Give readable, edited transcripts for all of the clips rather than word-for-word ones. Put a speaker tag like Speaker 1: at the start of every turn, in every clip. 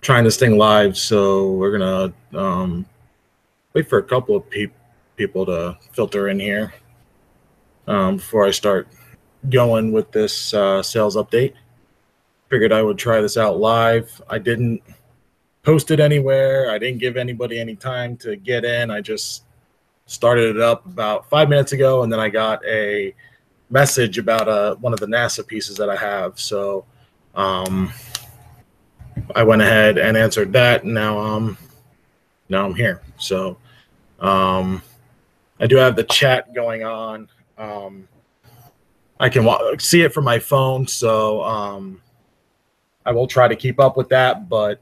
Speaker 1: Trying this thing live, so we're gonna wait for a couple of people to filter in here before I start going with this sales update. Figured I would try this out live. I didn't post it anywhere. I didn't give anybody any time to get in. I just started it up about 5 minutes ago, and then I got a message about one of the NASA pieces that I have. So I went ahead and answered that. And now I'm here. So I do have the chat going on. I can see it from my phone, so I will try to keep up with that. But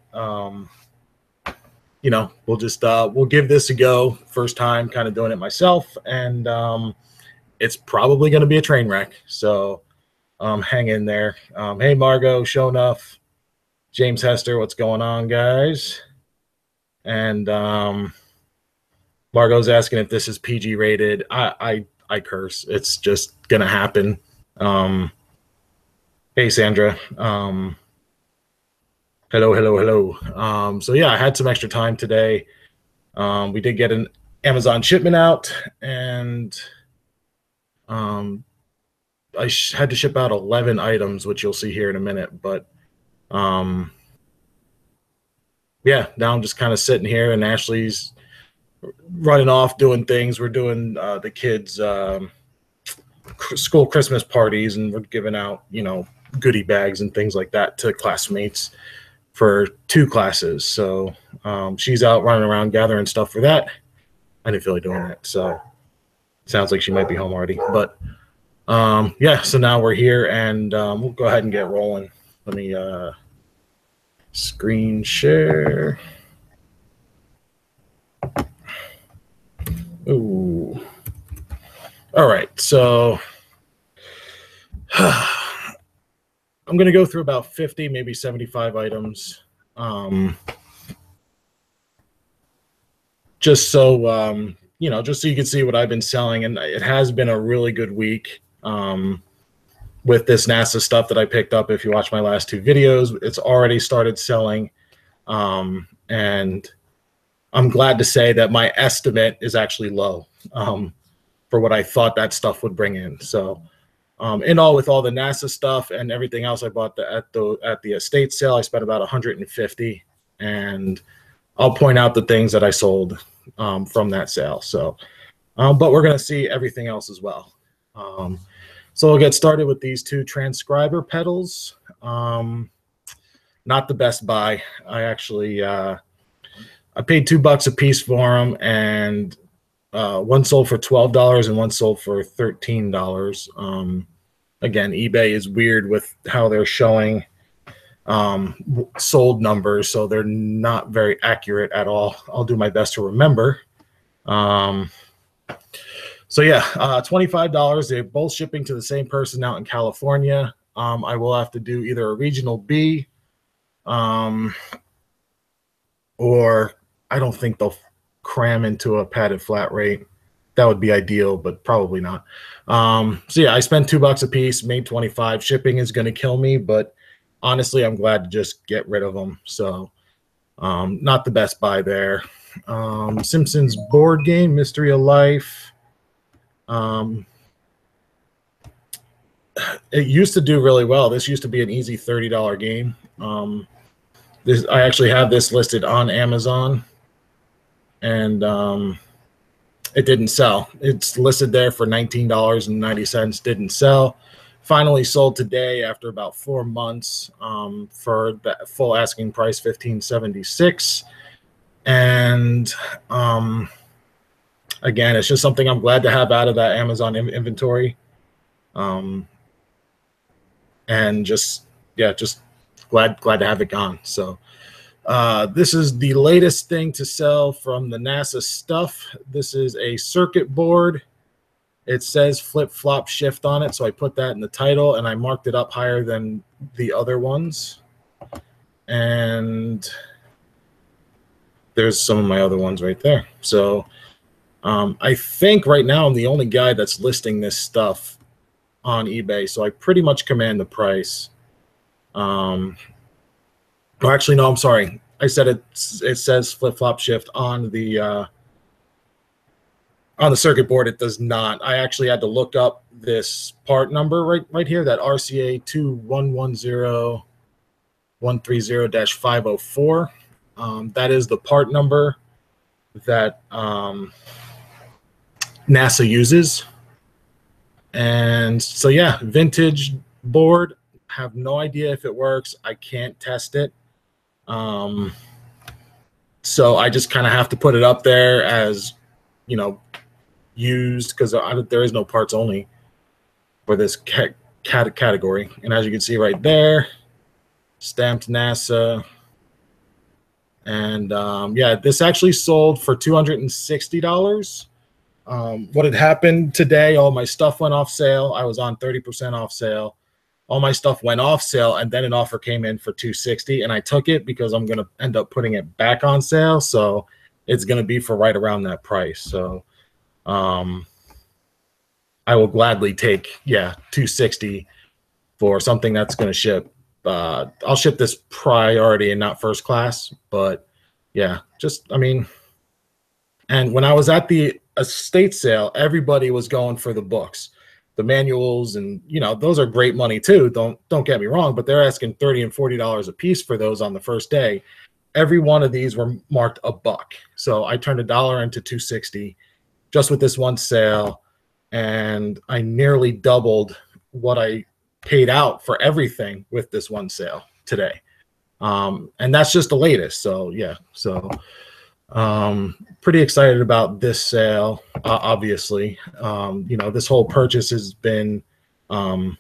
Speaker 1: you know, we'll just we'll give this a go. First time, kind of doing it myself, and it's probably going to be a train wreck. So hang in there. Hey, Margot, show enough. James Hester, what's going on, guys? And Margot's asking if this is PG rated. I curse. It's just gonna happen. Hey, Sandra. Hello. So yeah, I had some extra time today. We did get an Amazon shipment out, and I had to ship out 11 items, which you'll see here in a minute. But yeah, now I'm just kind of sitting here, and Ashley's running off doing things. We're doing the kids' school Christmas parties, and we're giving out, you know, goodie bags and things like that to classmates for 2 classes. So she's out running around gathering stuff for that. I didn't feel like doing that, so sounds like she might be home already. But yeah, so now we're here, and we'll go ahead and get rolling. Let me screen share. Ooh. All right, so I'm going to go through about 50, maybe 75 items. Just so, you know, just so you can see what I've been selling. And it has been a really good week with this NASA stuff that I picked up. If you watch my last 2 videos, it's already started selling. And I'm glad to say that my estimate is actually low for what I thought that stuff would bring in. So in all, with all the NASA stuff and everything else I bought at the estate sale, I spent about 150, and I'll point out the things that I sold from that sale. So, but we're going to see everything else as well. So we'll get started with these 2 transcriber pedals. Not the best buy. I actually I paid $2 a piece for them, and one sold for $12 and one sold for $13. Again, eBay is weird with how they're showing sold numbers, so they're not very accurate at all. I'll do my best to remember. So yeah, $25. They're both shipping to the same person out in California. I will have to do either a regional B, or I don't think they'll cram into a padded flat rate. That would be ideal, but probably not. So yeah, I spent $2 a piece, made 25. Shipping is going to kill me, but honestly, I'm glad to just get rid of them. So not the best buy there. Simpsons board game, Mystery of Life. It used to do really well. This used to be an easy $30 game. I actually have this listed on Amazon, and it didn't sell. It's listed there for $19.90. Didn't sell. Finally sold today after about 4 months for the full asking price, $15.76. And again, it's just something I'm glad to have out of that Amazon inventory. And just glad to have it gone. So this is the latest thing to sell from the NASA stuff. This is a circuit board. It says flip flop shift on it, so I put that in the title, and I marked it up higher than the other ones. And there's some of my other ones right there. So I think right now I'm the only guy that's listing this stuff on eBay, so I pretty much command the price. Oh, actually, no, I'm sorry. I said it says flip flop shift on the circuit board. It does not. I actually had to look up this part number right here, that RCA 2110130-504. That is the part number that NASA uses. And so, yeah, vintage board. Have no idea if it works. I can't test it. So I just kind of have to put it up there as, you know, used, because there is no parts only for this category. And as you can see right there, stamped NASA. And yeah, this actually sold for $260. What had happened today, all my stuff went off sale. I was on 30% off sale. All my stuff went off sale, and then an offer came in for $260, and I took it because I'm going to end up putting it back on sale. So it's going to be for right around that price. So I will gladly take, yeah, $260 for something that's going to ship. I'll ship this priority and not first class, but yeah, just, I mean, and when I was at the estate sale, everybody was going for the books, the manuals, and you know, those are great money too. Don't get me wrong, but they're asking $30 and $40 a piece for those on the first day. Every one of these were marked $1. So I turned $1 into $260 just with this one sale, and I nearly doubled what I paid out for everything with this one sale today. And that's just the latest. So yeah, so pretty excited about this sale. Obviously, you know, this whole purchase has been, you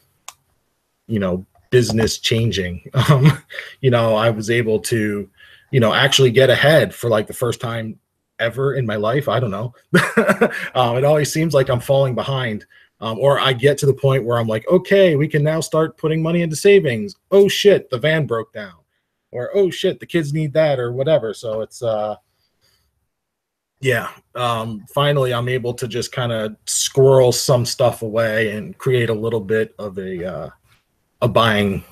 Speaker 1: know, business changing. You know, I was able to, you know, actually get ahead for like the first time ever in my life. I don't know. It always seems like I'm falling behind. Or I get to the point where I'm like, okay, we can now start putting money into savings. Oh shit, the van broke down. Or oh shit, the kids need that, or whatever. So it's yeah, finally I'm able to just kind of squirrel some stuff away and create a little bit of a buying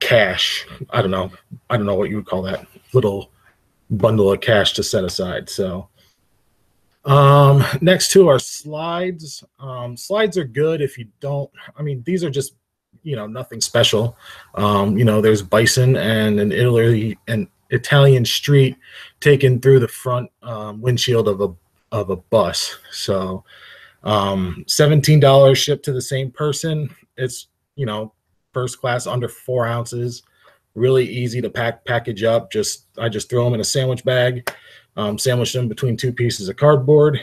Speaker 1: cash. I don't know what you would call that, little bundle of cash to set aside. So next two are slides. Slides are good if you don't, I mean, these are just, you know, nothing special. You know, there's bison and an Italian street taken through the front windshield of a bus. So $17 shipped to the same person. It's, you know, first class, under 4 ounces, really easy to package up. I just throw them in a sandwich bag. Sandwich them between 2 pieces of cardboard.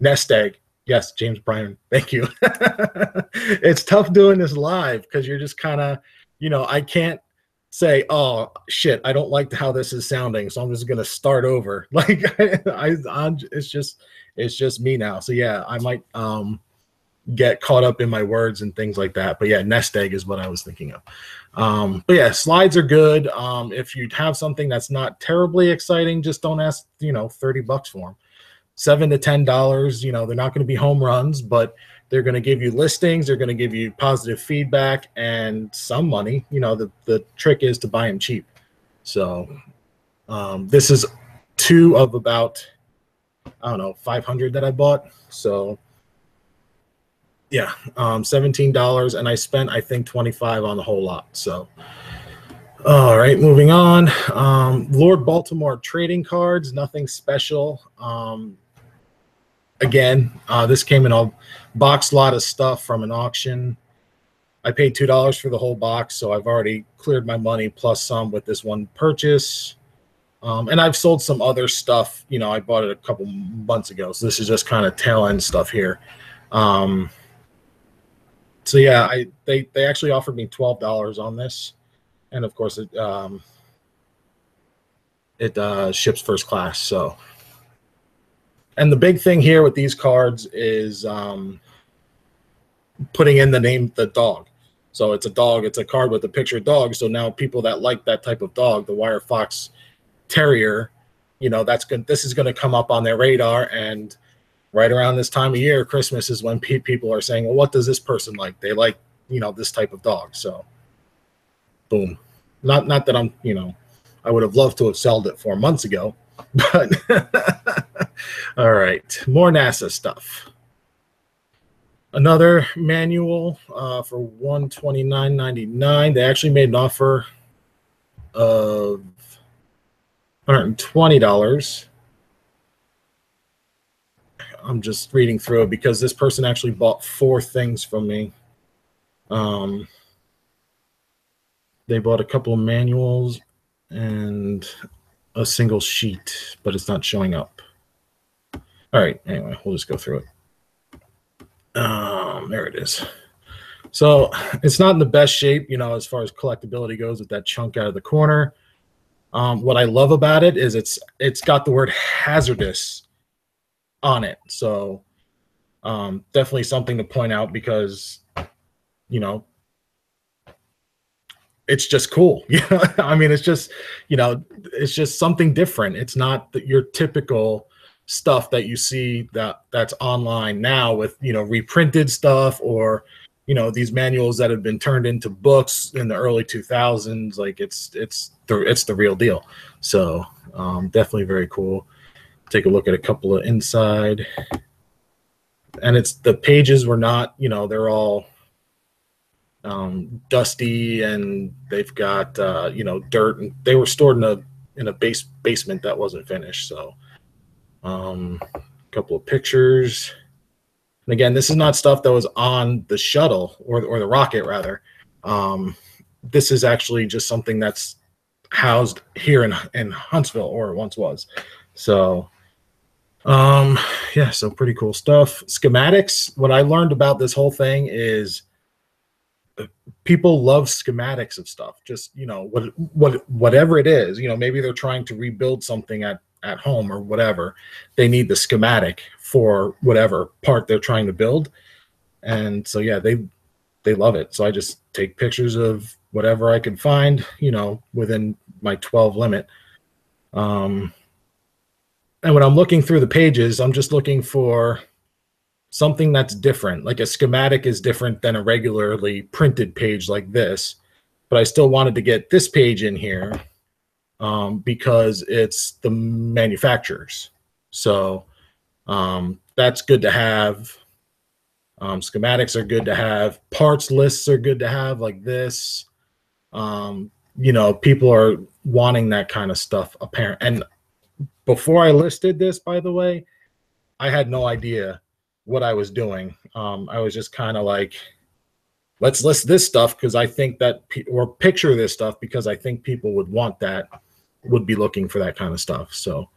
Speaker 1: Nest egg. Yes, James Bryan. Thank you. It's tough doing this live because you're just kind of, you know, I can't say, oh shit, I don't like how this is sounding, so I'm just gonna start over. Like it's just me now. So yeah, I might get caught up in my words and things like that. But yeah, nest egg is what I was thinking of. But yeah, slides are good. If you have something that's not terribly exciting, just don't ask, you know, $30 for them. $7 to $10, you know, they're not going to be home runs, but they're going to give you listings. They're going to give you positive feedback and some money. You know, the trick is to buy them cheap. So this is 2 of about, I don't know, 500 that I bought. So yeah, $17, and I spent, I think, $25 on the whole lot. So all right, moving on. Lord Baltimore trading cards, nothing special. Again, this came in a box lot of stuff from an auction. I paid $2 for the whole box, so I've already cleared my money plus some with this one purchase. And I've sold some other stuff. You know, I bought it a couple months ago, so this is just kind of tail end stuff here. So yeah, they actually offered me $12 on this, and of course it ships first class. So, and the big thing here with these cards is putting in the name, the dog. So it's a dog. It's a card with a picture of dog. So now people that like that type of dog, the Wire Fox Terrier, you know, that's good. This is going to come up on their radar, and right around this time of year, Christmas, is when people are saying, well, what does this person like? They like, this type of dog. So boom. Not that I'm, I would have loved to have sold it 4 months ago, but all right, more NASA stuff. Another manual for $129.99. They actually made an offer of $120. I'm just reading through it because this person actually bought 4 things from me. They bought a couple of manuals and a single sheet, but it's not showing up. All right, anyway, we'll just go through it. There it is. So it's not in the best shape, as far as collectability goes, with that chunk out of the corner. What I love about it is it's got the word hazardous on it. So definitely something to point out because, it's just cool. I mean, it's just, it's just something different. It's not your typical stuff that you see that's online now with, reprinted stuff or, these manuals that have been turned into books in the early 2000s. Like it's the real deal. So definitely very cool. Take a look at a couple of inside, and the pages were not, they're all dusty, and they've got dirt, and they were stored in a basement that wasn't finished. So a couple of pictures. And again, this is not stuff that was on the shuttle or the rocket rather. This is actually just something that's housed here in Huntsville, or it once was. So yeah, so pretty cool stuff. Schematics. What I learned about this whole thing is people love schematics of stuff. Just, whatever it is, maybe they're trying to rebuild something at home or whatever. They need the schematic for whatever part they're trying to build. And so, yeah, they love it. So I just take pictures of whatever I can find, within my 12 limit. And when I'm looking through the pages, I'm just looking for something that's different. Like a schematic is different than a regularly printed page like this, but I still wanted to get this page in here because it's the manufacturers. So that's good to have. Schematics are good to have. Parts lists are good to have, like this. People are wanting that kind of stuff apparent. And before I listed this, by the way, I had no idea what I was doing. I was just kind of like, let's list this stuff because I think that, or picture this stuff because I think people would want that, would be looking for that kind of stuff. So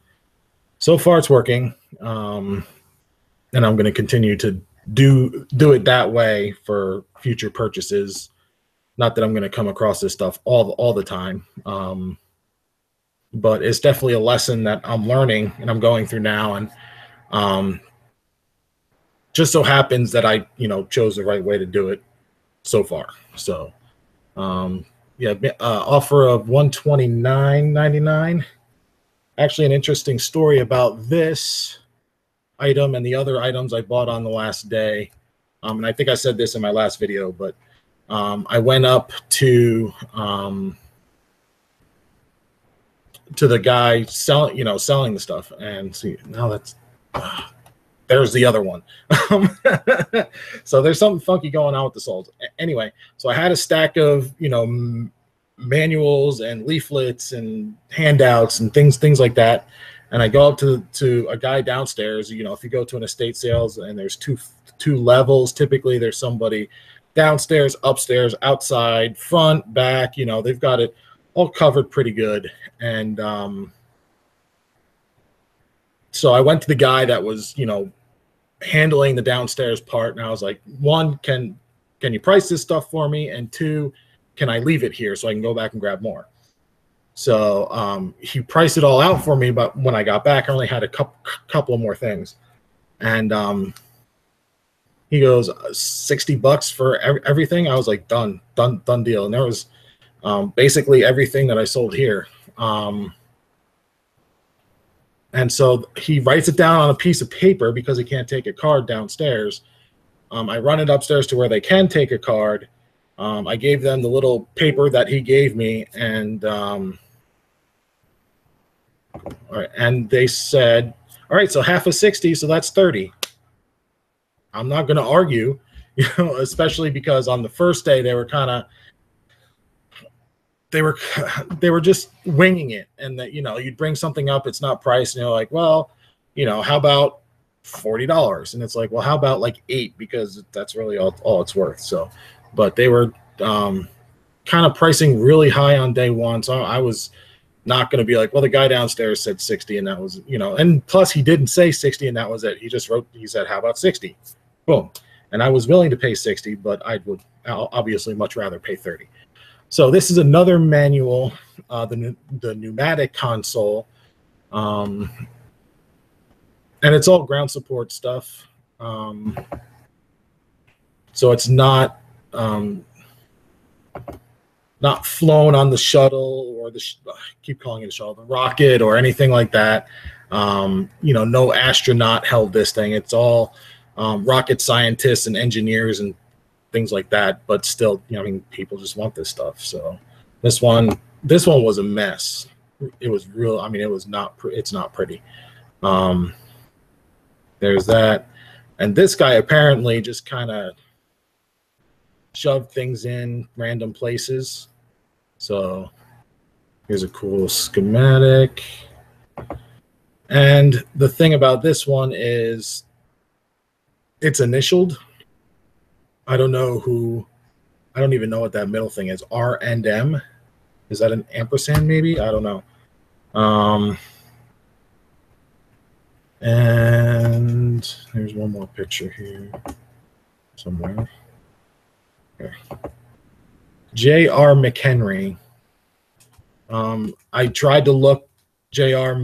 Speaker 1: far it's working. And I'm going to continue to do it that way for future purchases. Not that I'm going to come across this stuff all the time. But it's definitely a lesson that I'm learning and I'm going through now. And just so happens that I, chose the right way to do it so far. So, yeah, offer of $129.99. Actually, an interesting story about this item and the other items I bought on the last day. And I think I said this in my last video, but I went up to the guy selling the stuff, and see, now that's there's the other one. So there's something funky going on with the sold. Anyway, so I had a stack of manuals and leaflets and handouts and things like that, and I go up to a guy downstairs. If you go to an estate sales and there's two levels, typically there's somebody downstairs, upstairs, outside, front, back. They've got it all covered pretty good. And so I went to the guy that was, handling the downstairs part, and I was like, one, can you price this stuff for me? And two, can I leave it here so I can go back and grab more? So he priced it all out for me, but when I got back, I only had a couple of more things. And he goes, $60 for everything. I was like, done deal. And there was basically everything that I sold here. And And so he writes it down on a piece of paper because he can't take a card downstairs. I run it upstairs to where they can take a card. I gave them the little paper that he gave me, and all right, and they said, all right, so half of 60, so that's 30. I'm not going to argue, especially because on the first day they were just winging it, and that, you'd bring something up, it's not priced, and you're like, well, how about $40? And it's like, well, how about like 8, because that's really all it's worth. So, but they were kind of pricing really high on day one, so I was not going to be like, well, the guy downstairs said 60, and that was, and plus he didn't say 60, and that was it. He said, how about 60? Boom. And I was willing to pay 60, but I would obviously much rather pay 30. So this is another manual, the pneumatic console, and it's all ground support stuff. So it's not flown on the shuttle, or I keep calling it a shuttle, the rocket, or anything like that. No astronaut held this thing. It's all rocket scientists and engineers and things like that. But still, people just want this stuff. So this one was a mess. It was real. It's not pretty. There's that. And this guy apparently just kind of shoved things in random places. So here's a cool schematic. And the thing about this one is it's initialed. I don't even know what that middle thing is. R and M. Is that an ampersand maybe? I don't know. And there's one more picture here somewhere. Okay. J.R. McHenry. I tried to look J.R.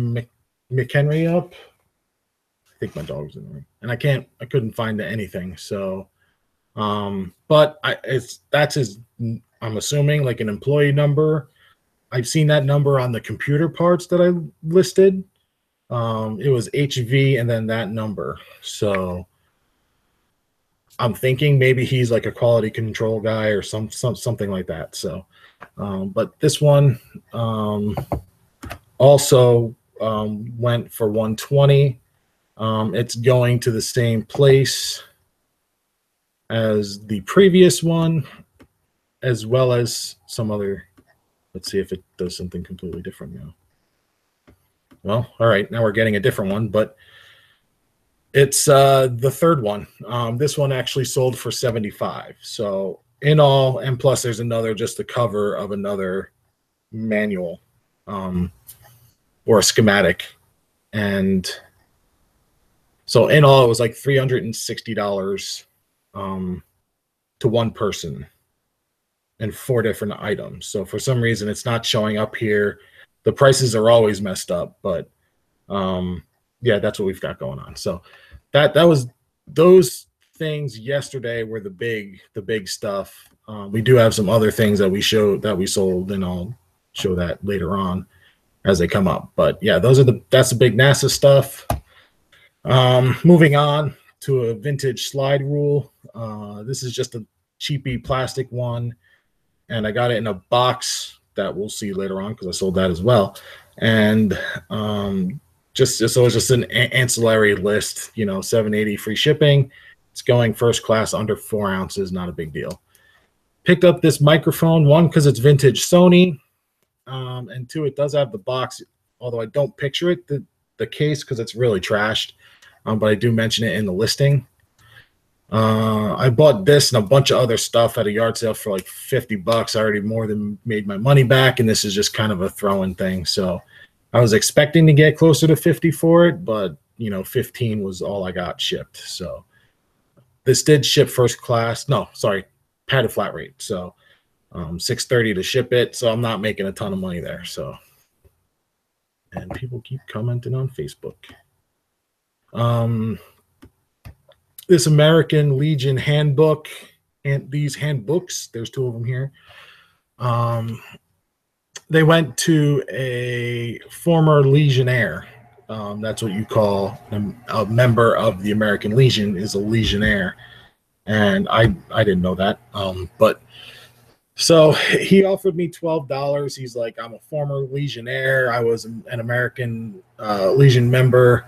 Speaker 1: McHenry up. I think my dog's in the room, and I couldn't find anything. So, but that's his. I'm assuming like an employee number. I've seen that number on the computer parts that I listed. It was HV and then that number. So I'm thinking maybe he's like a quality control guy or something like that. So, but this one also went for $120. It's going to the same place as the previous one, as well as some other. Let's see if it does something completely different now. Well, all right, now we're getting a different one, but it's the third one. This one actually sold for $75. So in all, and plus there's another, just the cover of another manual or a schematic. And so in all, it was like $360 to one person and 4 different items. So for some reason, it's not showing up here. The prices are always messed up, but yeah, that's what we've got going on. So that was those things yesterday were the big stuff. We do have some other things that we sold, and I'll show that later on as they come up. But yeah, that's the big NASA stuff. Moving on to a vintage slide rule. This is just a cheapy plastic one, and I got it in a box that we'll see later on because I sold that as well. And so it's just an ancillary list, $780 free shipping. It's going first class under 4 ounces, not a big deal. Picked up this microphone, one, because it's vintage Sony, and two, it does have the box, although I don't picture it, the case, because it's really trashed, but I do mention it in the listing. I bought this and a bunch of other stuff at a yard sale for like $50. I already more than made my money back, and this is just kind of a throw-in thing. So I was expecting to get closer to 50 for it, but 15 was all I got shipped. So this did ship first class. No, sorry, padded flat rate. So $630 to ship it. So I'm not making a ton of money there. So, and people keep commenting on Facebook. This American Legion handbook, and these handbooks, there's 2 of them here. They went to a former Legionnaire. That's what you call a member of the American Legion is a legionnaire. And I didn't know that. But so he offered me $12. He's like, I'm a former legionnaire. I was an American Legion member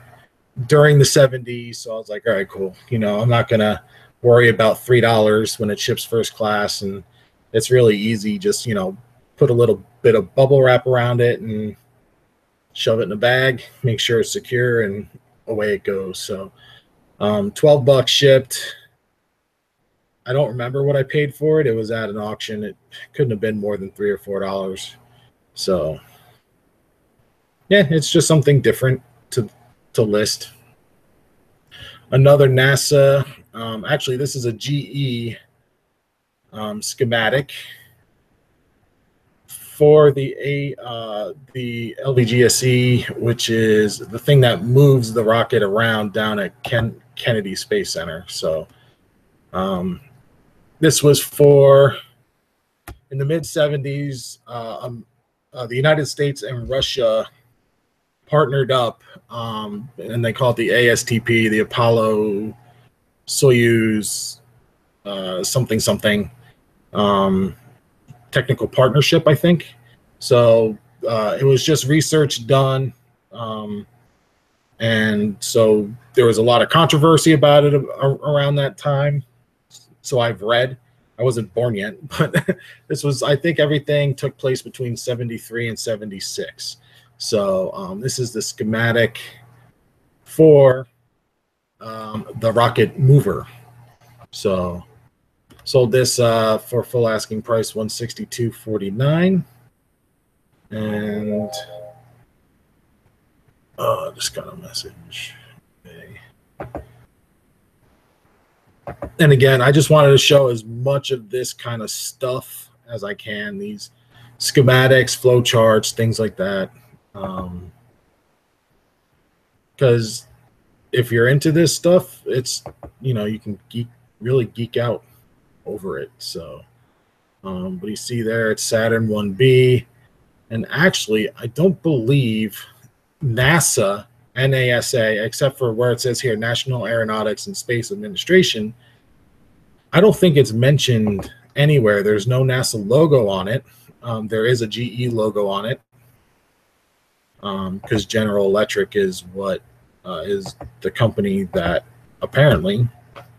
Speaker 1: during the 70s. So I was like, all right, cool. You know, I'm not going to worry about $3 when it ships first class. And it's really easy. Just, you know, put a little bit of bubble wrap around it and shove it in a bag, make sure it's secure, and away it goes. So $12 shipped. I don't remember what I paid for it. It was at an auction. It couldn't have been more than $3 or $4. So yeah, it's just something different to list. Another NASA. Actually, this is a GE schematic for the LVGSE, which is the thing that moves the rocket around down at Kennedy Space Center. So this was for, in the mid-70s, the United States and Russia partnered up, and they call it the ASTP, the Apollo Soyuz something technical partnership, I think. So it was just research done, and so there was a lot of controversy about it around that time. So I've read. I wasn't born yet, but this was, I think everything took place between 73 and 76. So this is the schematic for the rocket mover. So sold this for full asking price $162.49, and just got a message. Okay. And again, I just wanted to show as much of this kind of stuff as I can. These schematics, flow charts, things like that. Because if you're into this stuff, it's, you know, you can really geek out over it. So but you see there, it's Saturn 1B, and actually I don't believe NASA, except for where it says here National Aeronautics and Space Administration, I don't think it's mentioned anywhere. There's no NASA logo on it. There is a GE logo on it, because General Electric is what is the company that apparently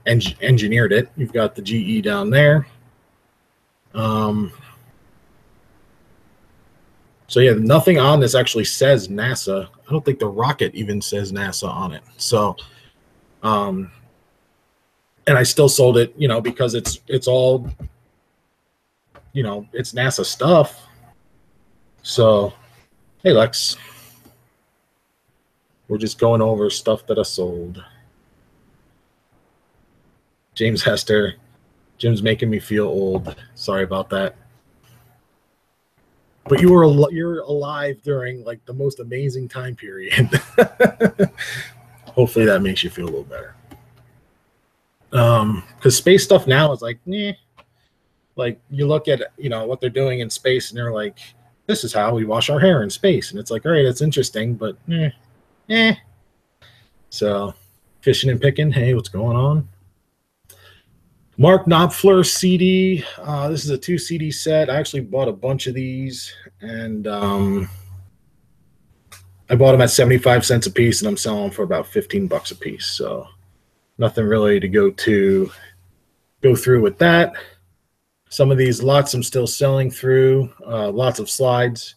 Speaker 1: engineered it. You've got the GE down there. So yeah, nothing on this actually says NASA. I don't think the rocket even says NASA on it. So, and I still sold it, you know, because it's all, you know, it's NASA stuff. So, hey Lex, we're just going over stuff that I sold. James Hester, Jim's making me feel old. Sorry about that. But you're alive during like the most amazing time period. Hopefully that makes you feel a little better. Because space stuff now is like, like you look at, you know, what they're doing in space and they're like, this is how we wash our hair in space. And it's like, all right, that's interesting, but So fishing and picking. Hey, what's going on? Mark Knopfler CD. This is a 2 CD set. I actually bought a bunch of these, and I bought them at 75 cents a piece, and I'm selling them for about 15 bucks a piece. So nothing really to go through with that. Some of these lots I'm still selling through, lots of slides,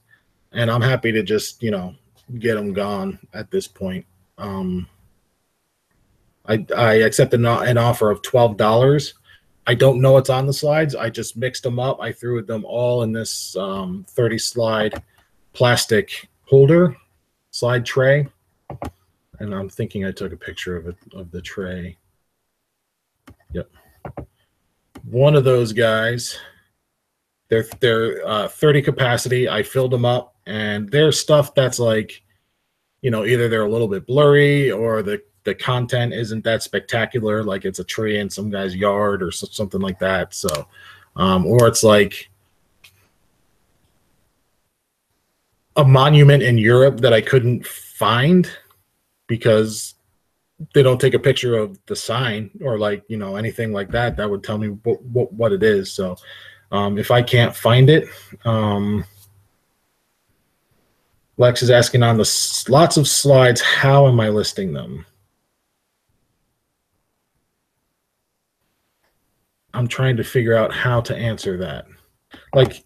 Speaker 1: and I'm happy to just, you know, get them gone at this point. I accepted an offer of $12. I don't know what's on the slides. I just mixed them up. I threw them all in this 30 slide plastic holder, slide tray. And I'm thinking I took a picture of it, of the tray. Yep. One of those guys, they're 30 capacity. I filled them up, and there's stuff that's like, you know, either they're a little bit blurry or the content isn't that spectacular, like it's a tree in some guy's yard or something like that. So, or it's like a monument in Europe that I couldn't find. because they don't take a picture of the sign or like, you know, anything like that. That would tell me what it is. So if I can't find it, Lex is asking on the lots of slides, how am I listing them? I'm trying to figure out how to answer that. Like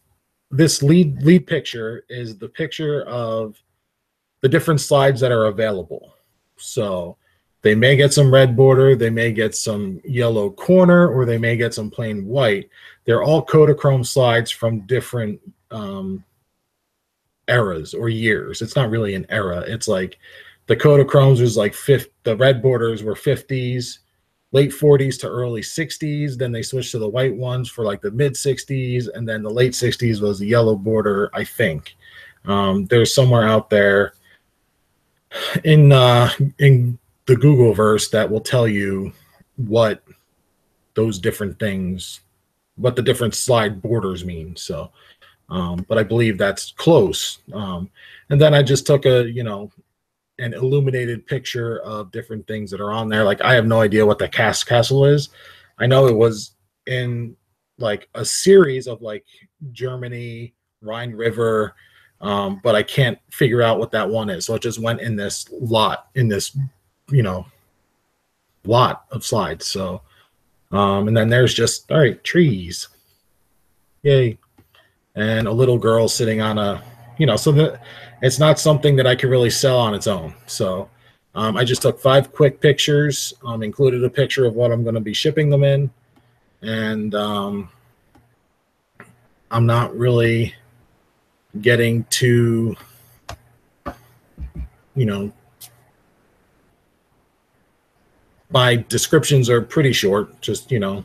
Speaker 1: this lead picture is the picture of the different slides that are available. So they may get some red border, they may get some yellow corner, or they may get some plain white. They're all Kodachrome slides from different eras or years. It's not really an era. It's like the Kodachromes was like the red borders were 50s, late 40s to early 60s. Then they switched to the white ones for like the mid 60s, and then the late 60s was the yellow border, I think. There's somewhere out there in the Google verse that will tell you what those different things, what the different slide borders mean. So but I believe that's close. And then I just took a, you know, an illuminated picture of different things that are on there. Like I have no idea what the castle is. I know it was in like a series of like Germany, Rhine River, but I can't figure out what that one is. So it just went in this lot, in this, you know, lot of slides. So, and then there's just, all right, trees. Yay. And a little girl sitting on a, you know, so that it's not something that I can really sell on its own. So I just took 5 quick pictures, included a picture of what I'm going to be shipping them in. And I'm not really getting to, you know, my descriptions are pretty short, just, you know,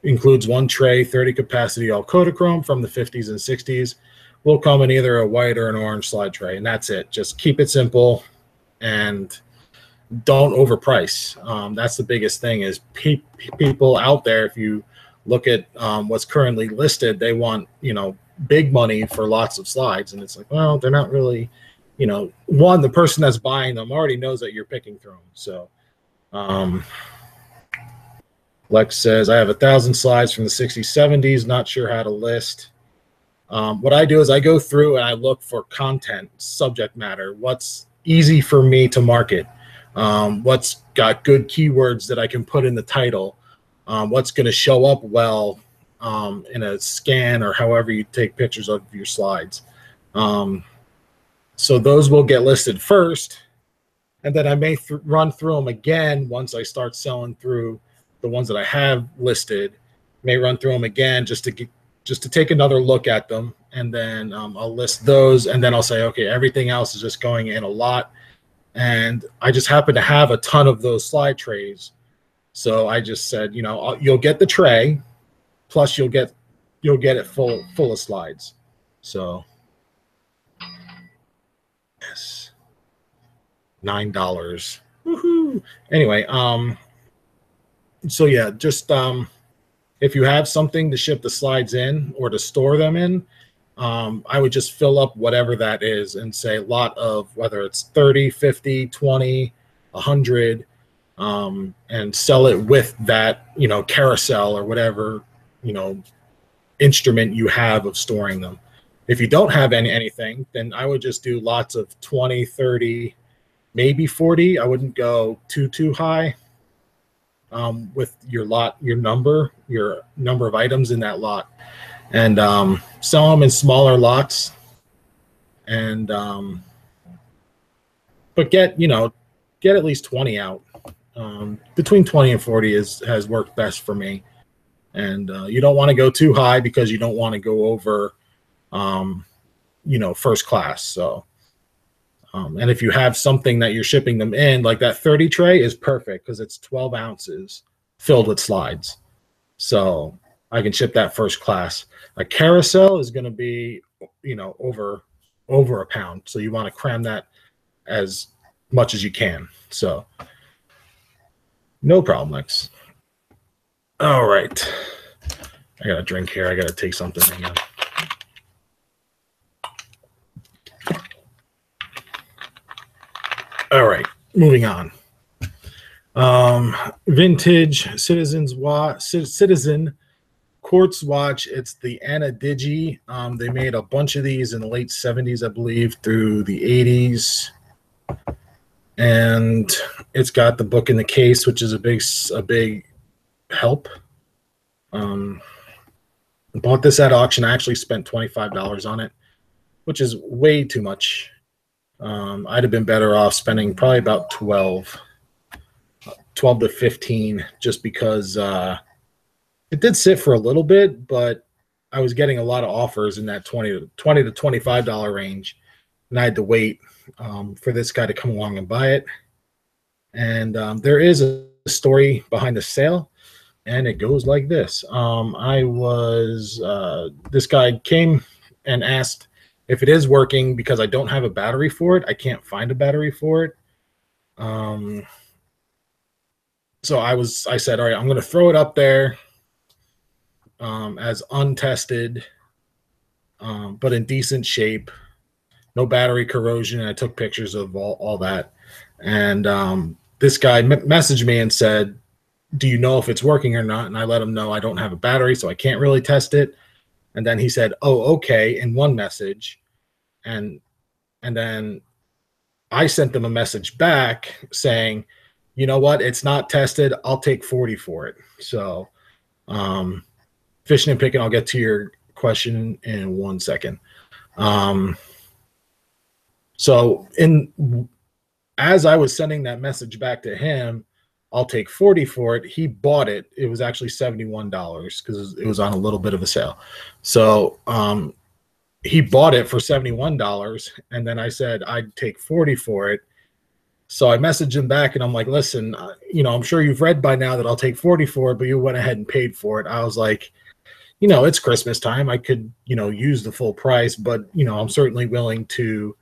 Speaker 1: includes 1 tray, 30 capacity, all Kodachrome from the 50s and 60s. Will come in either a white or an orange slide tray, and that's it. Just keep it simple and don't overprice. That's the biggest thing is people out there, if you look at what's currently listed, they want, you know, big money for lots of slides, and it's like, well, they're not really, you know, one, the person that's buying them already knows that you're picking through them. So Lex says, I have 1,000 slides from the 60s, 70s, not sure how to list. What I do is I go through and I look for content, subject matter, what's easy for me to market, what's got good keywords that I can put in the title, what's going to show up well in a scan or however you take pictures of your slides. So those will get listed first, and then I may run through them again once I start selling through the ones that I have listed. May run through them again just to take another look at them, and then I'll list those, and then I'll say, okay, everything else is just going in a lot, and I just happen to have a ton of those slide trays, so I just said, you know, you'll get the tray, plus you'll get it full of slides. So yes, $9. Woohoo! Anyway, so yeah, just if you have something to ship the slides in or to store them in, I would just fill up whatever that is and say lot of, whether it's 30, 50, 20, 100, and sell it with that, you know, carousel or whatever, you know, instrument you have of storing them. If you don't have anything, then I would just do lots of 20, 30, maybe 40. I wouldn't go too high. With your lot, your number of items in that lot, and sell them in smaller lots, and but get at least 20 out. Between 20 and 40 has worked best for me, and you don't want to go too high because you don't want to go over first class. So and if you have something that you're shipping them in, like that 30 tray is perfect because it's 12 ounces filled with slides. So I can ship that first class. A carousel is going to be, over a pound. So you want to cram that as much as you can. So no problem, Lex. All right. I got a drink here. I got to take something. Hang on. All right, moving on. Vintage Citizen quartz watch. It's the Anna Digi. They made a bunch of these in the late 70s, I believe, through the 80s. And it's got the book in the case, which is a big help. Bought this at auction. I actually spent $25 on it, which is way too much. I'd have been better off spending probably about 12 to 15, just because it did sit for a little bit, but I was getting a lot of offers in that $20 to $25 range, and I had to wait for this guy to come along and buy it. And there is a story behind the sale, and it goes like this. This guy came and asked if it is working, because I don't have a battery for it. I can't find a battery for it. So I said, all right, I'm going to throw it up there as untested, but in decent shape, no battery corrosion. And I took pictures of all that. And this guy messaged me and said, do you know if it's working or not? And I let him know I don't have a battery, so I can't really test it. And then he said, oh, okay, in one message. And then I sent them a message back saying, you know what, it's not tested. I'll take 40 for it. So fishing and picking, I'll get to your question in 1 second. So as I was sending that message back to him, I'll take 40 for it. He bought it. It was actually $71 because it was on a little bit of a sale. So he bought it for $71, and then I said I'd take 40 for it. So I messaged him back, and I'm like, listen, I'm sure you've read by now that I'll take 40 for it, but you went ahead and paid for it. I was like, it's Christmas time. I could, use the full price, but, I'm certainly willing to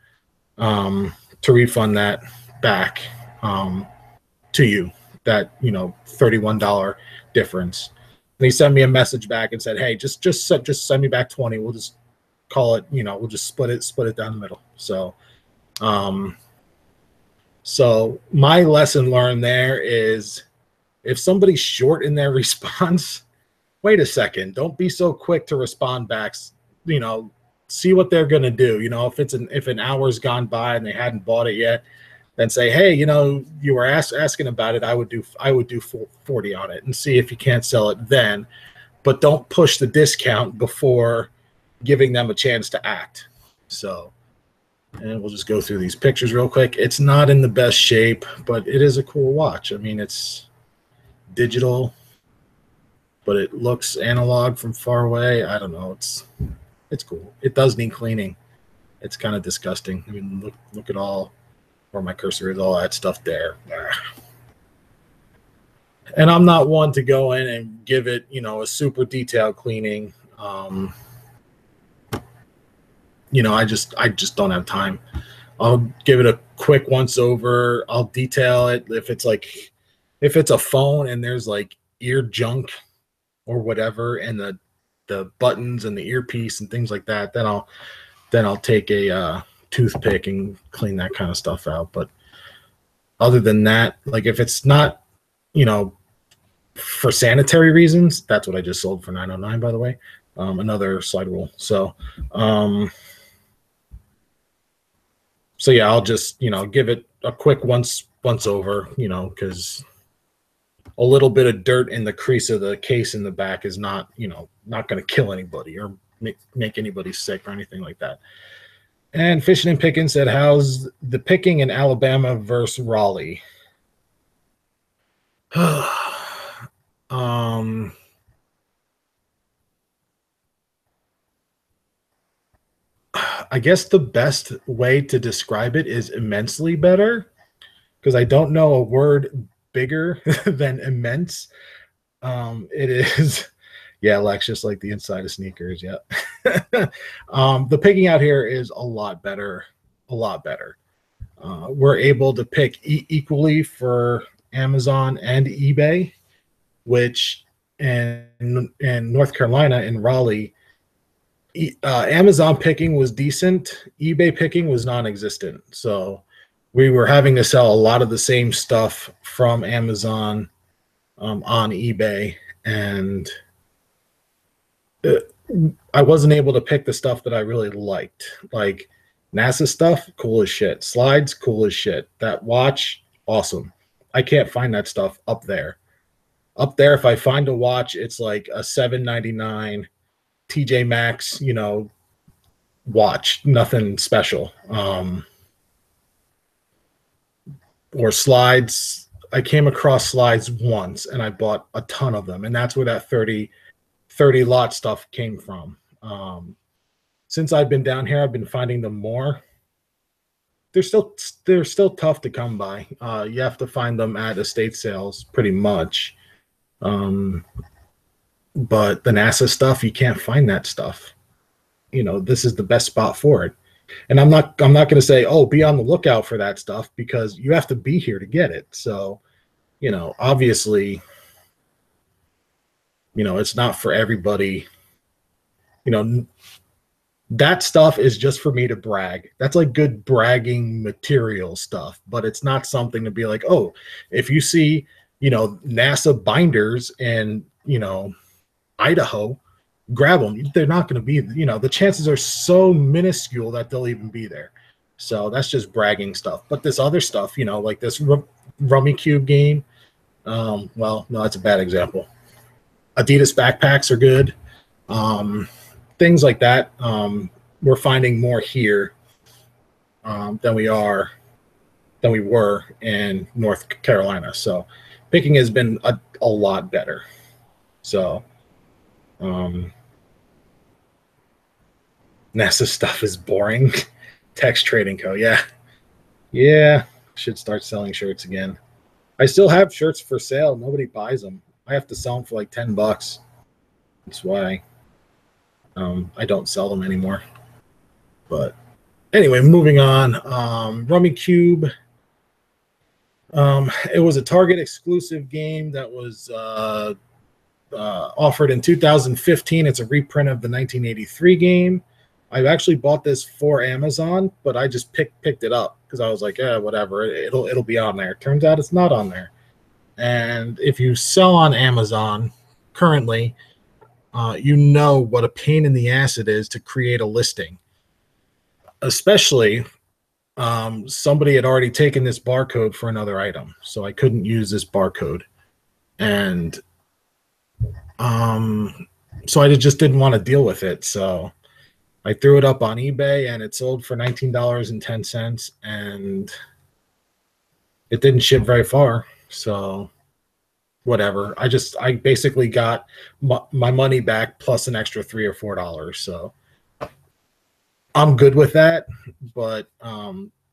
Speaker 1: refund that back to you, that, $31 difference. And he sent me a message back and said, hey, just send me back 20. We'll just call it, we'll just split it down the middle. So, so my lesson learned there is, if somebody's short in their response, wait a second, don't be so quick to respond back. See what they're going to do. If an hour's gone by and they hadn't bought it yet, then say, hey, you were asking about it. I would do 40 on it, and see if you can't sell it then, but don't push the discount before giving them a chance to act. So, and we'll just go through these pictures real quick. It's not in the best shape, but it is a cool watch. I mean, it's digital, but it looks analog from far away. I don't know. It's cool. It does need cleaning. It's kind of disgusting. I mean, look at all where my cursor is, all that stuff there. And I'm not one to go in and give it, a super detailed cleaning. I just don't have time. I'll give it a quick once over. I'll detail it. If it's a phone and there's like ear junk or whatever, and the buttons and the earpiece and things like that, then I'll take a toothpick and clean that kind of stuff out. But other than that, like, if it's not, for sanitary reasons, that's what I just sold for $9.09, by the way. Another slide rule. So yeah, I'll just, give it a quick once over, because a little bit of dirt in the crease of the case in the back is not, not going to kill anybody or make anybody sick or anything like that. And Fishing and Picking said, how's the picking in Alabama versus Raleigh? I guess the best way to describe it is immensely better, because I don't know a word bigger than immense. It is, yeah, Lex, just like the inside of sneakers. Yeah. The picking out here is a lot better. We're able to pick equally for Amazon and eBay, which in North Carolina, in Raleigh, Amazon picking was decent. eBay picking was non-existent. So we were having to sell a lot of the same stuff from Amazon on eBay, and I wasn't able to pick the stuff that I really liked. Like NASA stuff, cool as shit. Slides, cool as shit. That watch, awesome. I can't find that stuff up there. Up there, if I find a watch, it's like a $7.99 TJ Maxx, watch, nothing special. Or slides. I came across slides once and I bought a ton of them, and that's where that 30 lot stuff came from. Since I've been down here, I've been finding them more. They're still tough to come by. You have to find them at estate sales pretty much. But the NASA stuff, you can't find that stuff. This is the best spot for it. And I'm not going to say, oh, be on the lookout for that stuff, because you have to be here to get it. So, obviously, it's not for everybody. That stuff is just for me to brag. That's like good bragging material stuff, but it's not something to be like, oh, if you see, NASA binders in, Idaho, grab them. They're not going to be, the chances are so minuscule that they'll even be there. So that's just bragging stuff. But this other stuff, like this Rummy Cube game, well, no, that's a bad example. Adidas backpacks are good. Things like that. We're finding more here than we were in North Carolina. So picking has been a lot better. So NASA stuff is boring. Text Trading Co. Yeah. Should start selling shirts again. I still have shirts for sale. Nobody buys them. I have to sell them for like $10. That's why I don't sell them anymore. But anyway, moving on. Rummy Cube. It was a Target exclusive game that was offered in 2015. It's a reprint of the 1983 game. I've actually bought this for Amazon, but I just picked it up because I was like, yeah, whatever. It'll be on there. Turns out it's not on there. And if you sell on Amazon currently, you know what a pain in the ass it is to create a listing. Especially somebody had already taken this barcode for another item, so I couldn't use this barcode. And so I just didn't want to deal with it. So I threw it up on eBay, and it sold for $19.10, and it didn't ship very far. So whatever. I basically got my money back plus an extra $3 or $4. So I'm good with that, but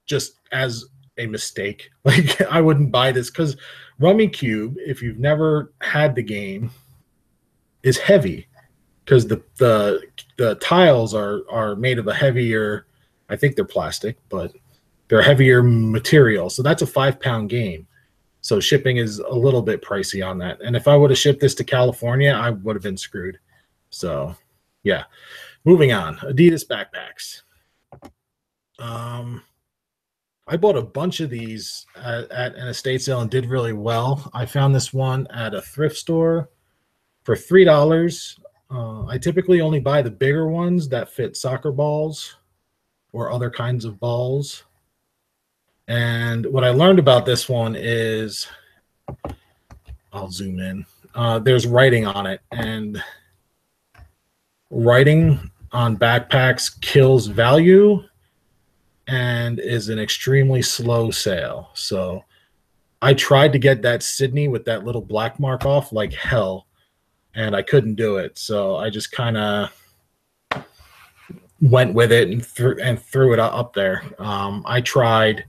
Speaker 1: just as a mistake, like I wouldn't buy this, because Rummy Cube, if you've never had the game, is heavy, because the tiles are made of a heavier, I think they're plastic, but they're heavier material. So that's a 5-pound game. So shipping is a little bit pricey on that. And if I would have shipped this to California, I would have been screwed. So yeah. Moving on. Adidas backpacks. I bought a bunch of these at an estate sale and did really well. I found this one at a thrift store for $3. I typically only buy the bigger ones that fit soccer balls or other kinds of balls. And what I learned about this one is, I'll zoom in. There's writing on it, and writing on backpacks kills value and is an extremely slow sale. So I tried to get that Sydney with that little black mark off like hell, and I couldn't do it. So I just kind of went with it and threw it up there. I tried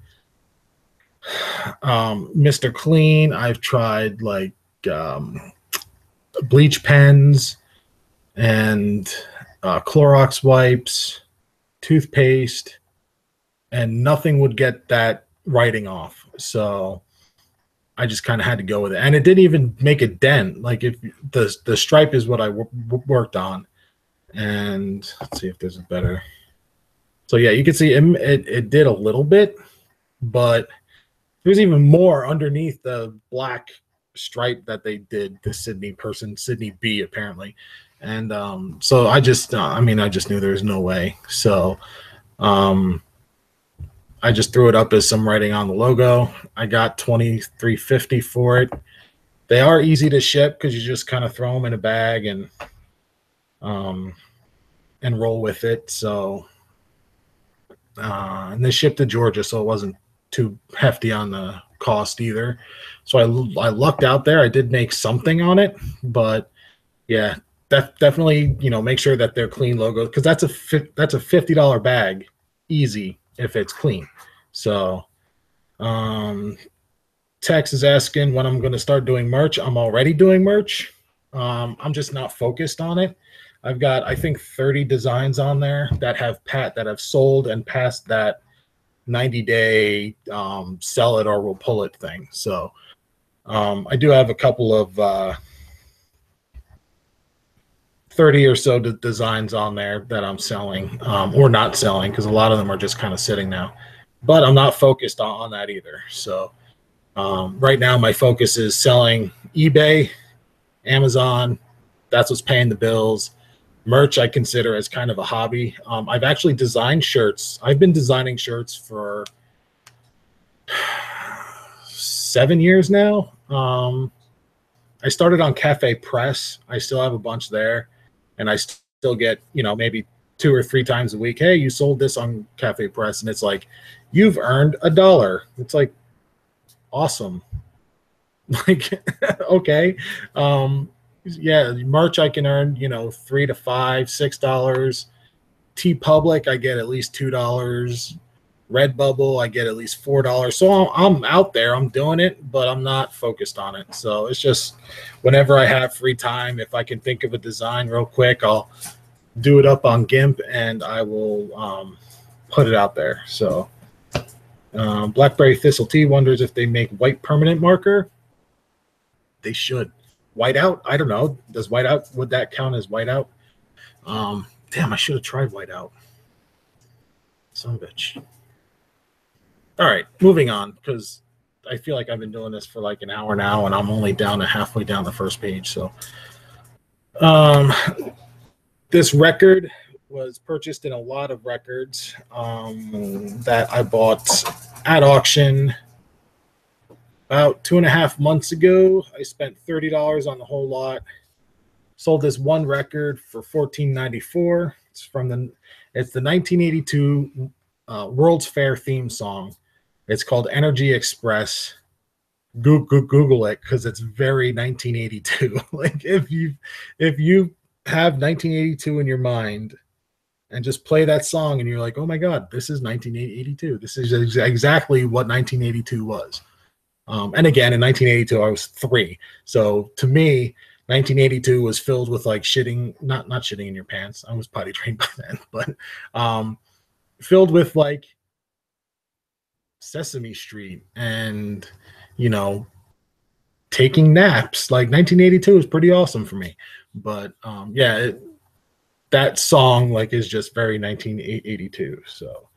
Speaker 1: Mr. Clean. I've tried like bleach pens and Clorox wipes, toothpaste, and nothing would get that writing off. So I just kind of had to go with it, and it didn't even make a dent. Like if the stripe is what I worked on, and let's see if there's a better. So yeah, you can see it did a little bit, but there's even more underneath the black stripe that they did. The Sydney B, apparently. And so I just, I just knew there was no way. So I just threw it up as some writing on the logo. I got $23.50 for it. They are easy to ship because you just kind of throw them in a bag and roll with it. So and they shipped to Georgia, so it wasn't too hefty on the cost either. So I lucked out there. I did make something on it, but yeah, definitely, make sure that they're clean logos, because that's a $50 bag, easy, if it's clean. So Tex is asking when I'm going to start doing merch. I'm already doing merch. I'm just not focused on it. I've got, I think, 30 designs on there that have sold and passed that 90-day sell it or we'll pull it thing. So I do have a couple of 30 or so designs on there that I'm selling or not selling, because a lot of them are just kind of sitting now. But I'm not focused on that either. So right now my focus is selling eBay, Amazon. That's what's paying the bills. Merch I consider as kind of a hobby. I've actually designed shirts. I've been designing shirts for 7 years now. I started on Cafe Press. I still have a bunch there, and I still get, maybe 2 or 3 times a week, hey, you sold this on Cafe Press, and it's like, you've earned $1. It's like, awesome. Like, okay. Yeah, merch I can earn, $3 to $5, $6. TeePublic I get at least $2. Redbubble I get at least $4. So I'm out there, I'm doing it, but I'm not focused on it. So it's just whenever I have free time, if I can think of a design real quick, I'll do it up on GIMP and I will put it out there. So Blackberry Thistle Tea wonders if they make white permanent marker. They should. Whiteout, I don't know. Does whiteout, would that count as whiteout? Damn, I should have tried whiteout. Son of a bitch. All right, moving on, because I feel like I've been doing this for like an hour now, and I'm only down to halfway down the first page. So this record was purchased in a lot of records that I bought at auction about 2.5 months ago. I spent $30 on the whole lot. Sold this one record for $14.94. It's the 1982 World's Fair theme song. It's called Energy Express. Google it, because it's very 1982. Like if you have 1982 in your mind and just play that song and you're like, oh my God, this is 1982. This is exactly what 1982 was. And again, in 1982, I was 3. So to me, 1982 was filled with like shitting, not shitting in your pants. I was potty trained by then, but filled with like Sesame Street and, taking naps. Like 1982 was pretty awesome for me. But yeah, that song like is just very 1982. So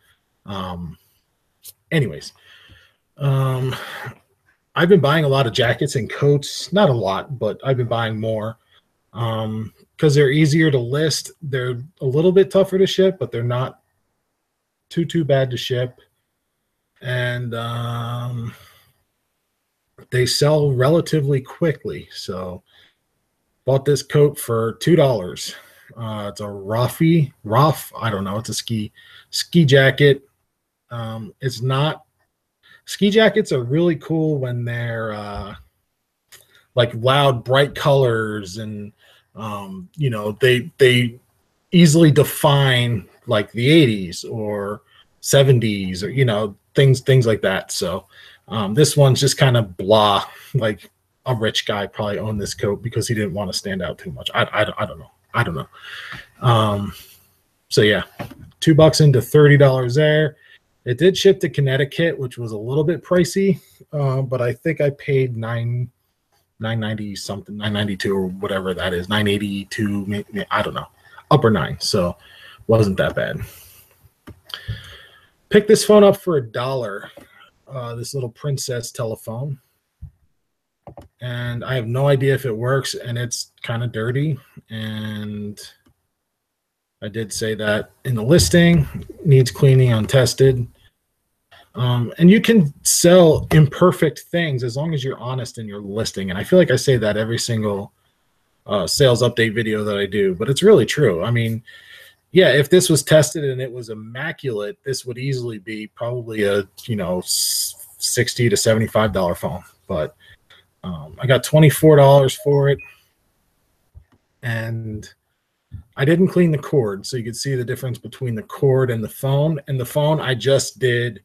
Speaker 1: anyways, I've been buying a lot of jackets and coats. Not a lot, but I've been buying more because they're easier to list. They're a little bit tougher to ship, but they're not too bad to ship. And they sell relatively quickly. So bought this coat for $2. It's a Rough. I don't know. It's a ski jacket. It's not. Ski jackets are really cool when they're like loud, bright colors, and they easily define like the 80s or 70s or things like that. So this one's just kind of blah. Like a rich guy probably owned this coat because he didn't want to stand out too much. I don't know. So yeah, $2 into $30 there. It did ship to Connecticut, which was a little bit pricey, but I think I paid $9.90 something, $9.92 or whatever that is, $9.82, maybe, I don't know, upper 9. So wasn't that bad. Picked this phone up for $1. this little princess telephone, and I have no idea if it works, and it's kind of dirty, and I did say that in the listing, needs cleaning, untested. And you can sell imperfect things as long as you're honest in your listing. And I feel like I say that every single sales update video that I do, but it's really true. I mean, yeah, if this was tested and it was immaculate, this would easily be probably a, $60 to $75 phone. But I got $24 for it, and I didn't clean the cord, so you can see the difference between the cord and the phone. And the phone, I just did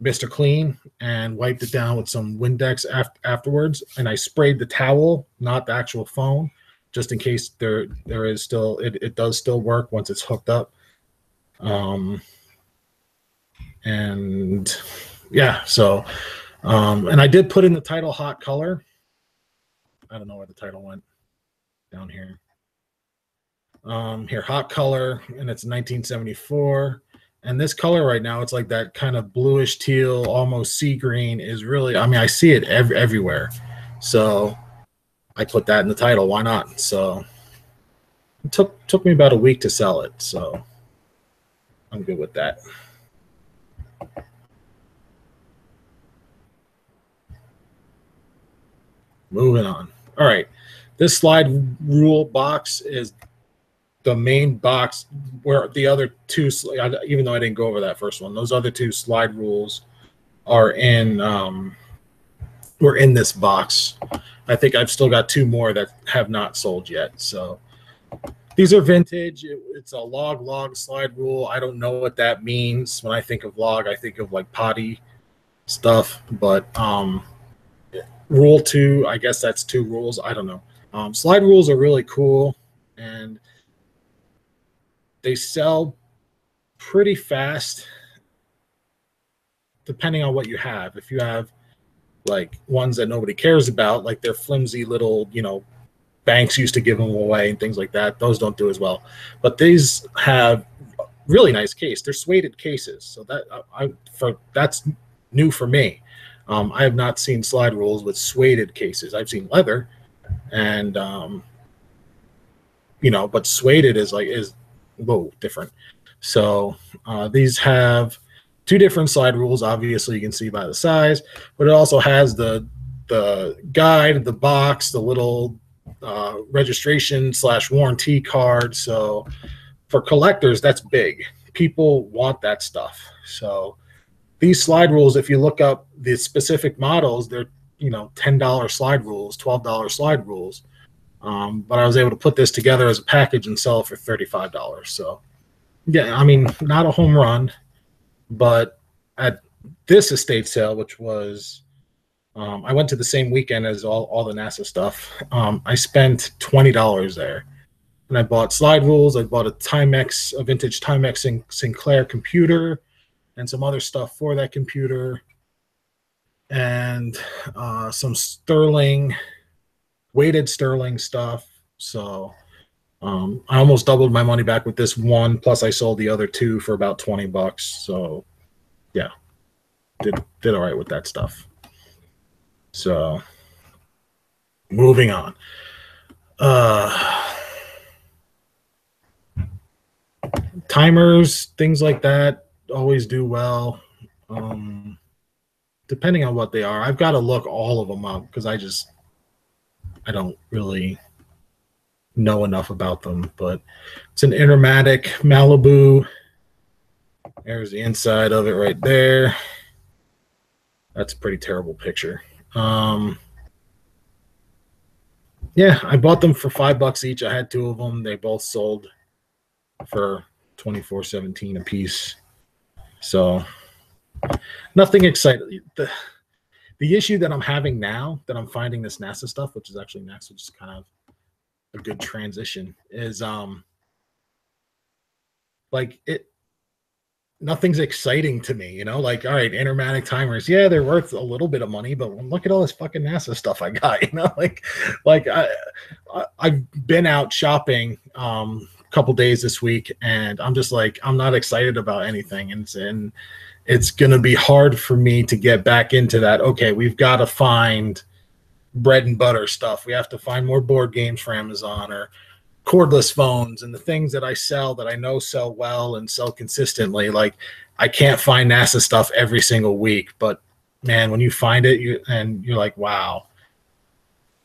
Speaker 1: Mr. Clean and wiped it down with some Windex afterwards, and I sprayed the towel, not the actual phone, just in case there is still it does still work once it's hooked up. And yeah, so and I did put in the title hot color. I don't know where the title went. Down here. Here, hot color, and it's 1974. And this color right now, it's like that kind of bluish teal, almost sea green is really, I mean, I see it everywhere. So I put that in the title. Why not? So it took me about a week to sell it. So I'm good with that. Moving on. All right. This slide rule box is the main box where the other two, even though I didn't go over that first one, those other two slide rules are in, were in this box. I think I've still got two more that have not sold yet. So these are vintage. It's a log slide rule. I don't know what that means. When I think of log, I think of like potty stuff, but rule 2, I guess that's 2 rules. I don't know. Slide rules are really cool, and they sell pretty fast depending on what you have. If you have like ones that nobody cares about, like they're flimsy little, banks used to give them away and things like that, those don't do as well. But these have really nice case. They're suede cases, so that's new for me. I have not seen slide rules with suede cases. I've seen leather, and but suede is different. So these have 2 different slide rules. Obviously, you can see by the size, but it also has the guide, the box, the little registration / warranty card. So for collectors, that's big. People want that stuff. So these slide rules, if you look up the specific models, they're $10 slide rules, $12 slide rules. But I was able to put this together as a package and sell it for $35. So yeah, I mean, not a home run, but at this estate sale, which was I went to the same weekend as all the NASA stuff. I spent $20 there, and I bought slide rules. I bought a vintage Timex Sinclair computer, and some other stuff for that computer, and some weighted sterling stuff. So I almost doubled my money back with this one, plus I sold the other 2 for about $20. So yeah, did all right with that stuff. So moving on. Timers, things like that always do well, depending on what they are. I've got to look all of them up because I don't really know enough about them. But it's an Intermatic Malibu. There's the inside of it right there. That's a pretty terrible picture. Yeah, I bought them for $5 each. I had 2 of them. They both sold for $24.17 a piece. So nothing exciting. The issue that I'm having now that I'm finding this NASA stuff, which is actually next, which is kind of a good transition, is nothing's exciting to me, like, all right, Intermatic timers, yeah, they're worth a little bit of money, but look at all this fucking NASA stuff I got, like I've been out shopping a couple days this week, and I'm just like, I'm not excited about anything, and it's going to be hard for me to get back into that. Okay, we've got to find bread and butter stuff. We have to find more board games for Amazon or cordless phones and the things that I sell that I know sell well and sell consistently. Like, I can't find NASA stuff every single week, but man, when you find it, you're like, wow.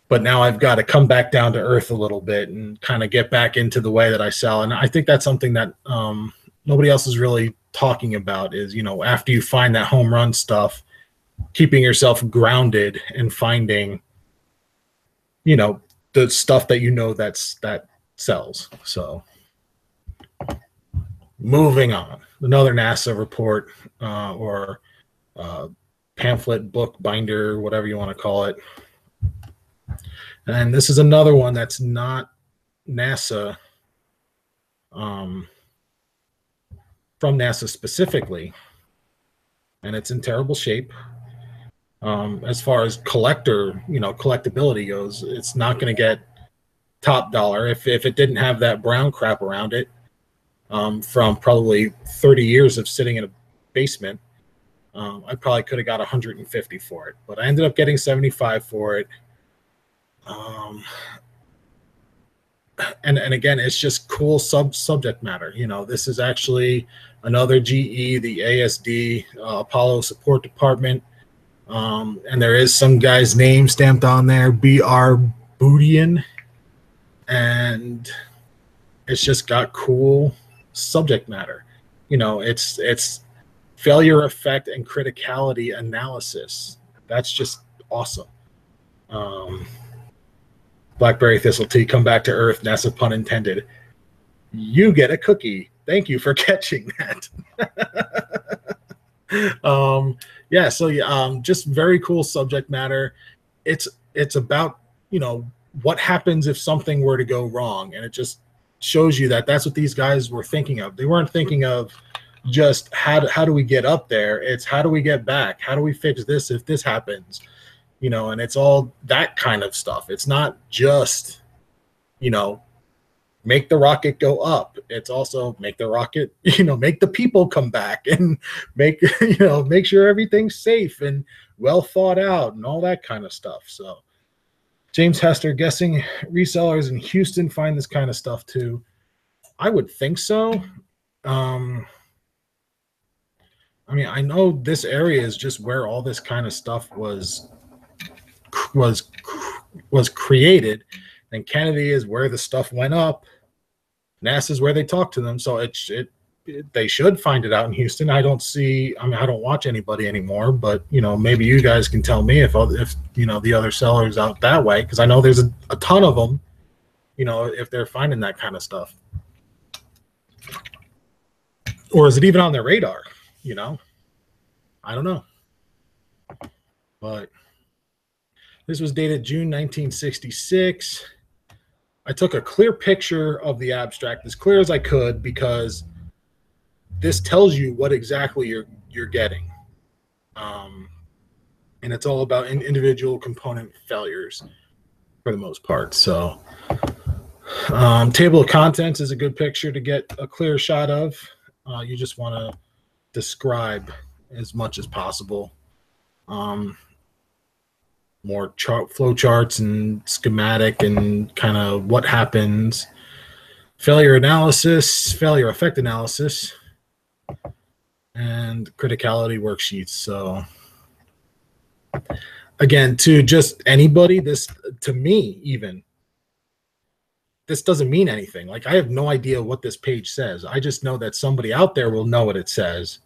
Speaker 1: But now I've got to come back down to earth a little bit and kind of get back into the way that I sell. And I think that's something that nobody else is really talking about is, you know, after you find that home run stuff, keeping yourself grounded and finding, you know, the stuff that you know that sells. So moving on, another NASA report or pamphlet, book, binder, whatever you want to call it. And this is another one that's not NASA, from NASA specifically, and it's in terrible shape. As far as collectability goes, it's not going to get top dollar if it didn't have that brown crap around it from probably 30 years of sitting in a basement. I probably could have got 150 for it, but I ended up getting 75 for it. And again, it's just cool subject matter. You know, this is actually another GE, the ASD Apollo Support Department, and there is some guy's name stamped on there, B.R. Boudian, and it's just got cool subject matter. You know, it's failure effect and criticality analysis. That's just awesome. Blackberry Thistle Tea, come back to earth, NASA pun intended. You get a cookie. Thank you for catching that. Just very cool subject matter. It's about, you know, what happens if something were to go wrong, and it just shows you that that's what these guys were thinking of. They weren't thinking of just how do we get up there. It's how do we get back? How do we fix this if this happens? You know, and it's all that kind of stuff. It's not just, you know, make the rocket go up. It's also make the rocket, you know, make the people come back and make sure everything's safe and well thought out and all that kind of stuff. So James Hester, guessing resellers in Houston find this kind of stuff too. I would think so. I mean, I know this area is just where all this kind of stuff was created, and Kennedy is where the stuff went up. NASA is where they talk to them, so they should find it out in Houston. I don't watch anybody anymore, but you know, maybe you guys can tell me if you know the other sellers out that way, because I know there's a ton of them. You know, if they're finding that kind of stuff, or is it even on their radar? You know, I don't know, but. This was dated June 1966. I took a clear picture of the abstract, as clear as I could, because this tells you what exactly you're getting. And it's all about individual component failures for the most part. So table of contents is a good picture to get a clear shot of. You just want to describe as much as possible. More flow charts and schematic and kind of what happens, failure analysis, failure effect analysis, and criticality worksheets. So again, to just anybody, this, to me even, this doesn't mean anything. Like, I have no idea what this page says. I just know that somebody out there will know what it says.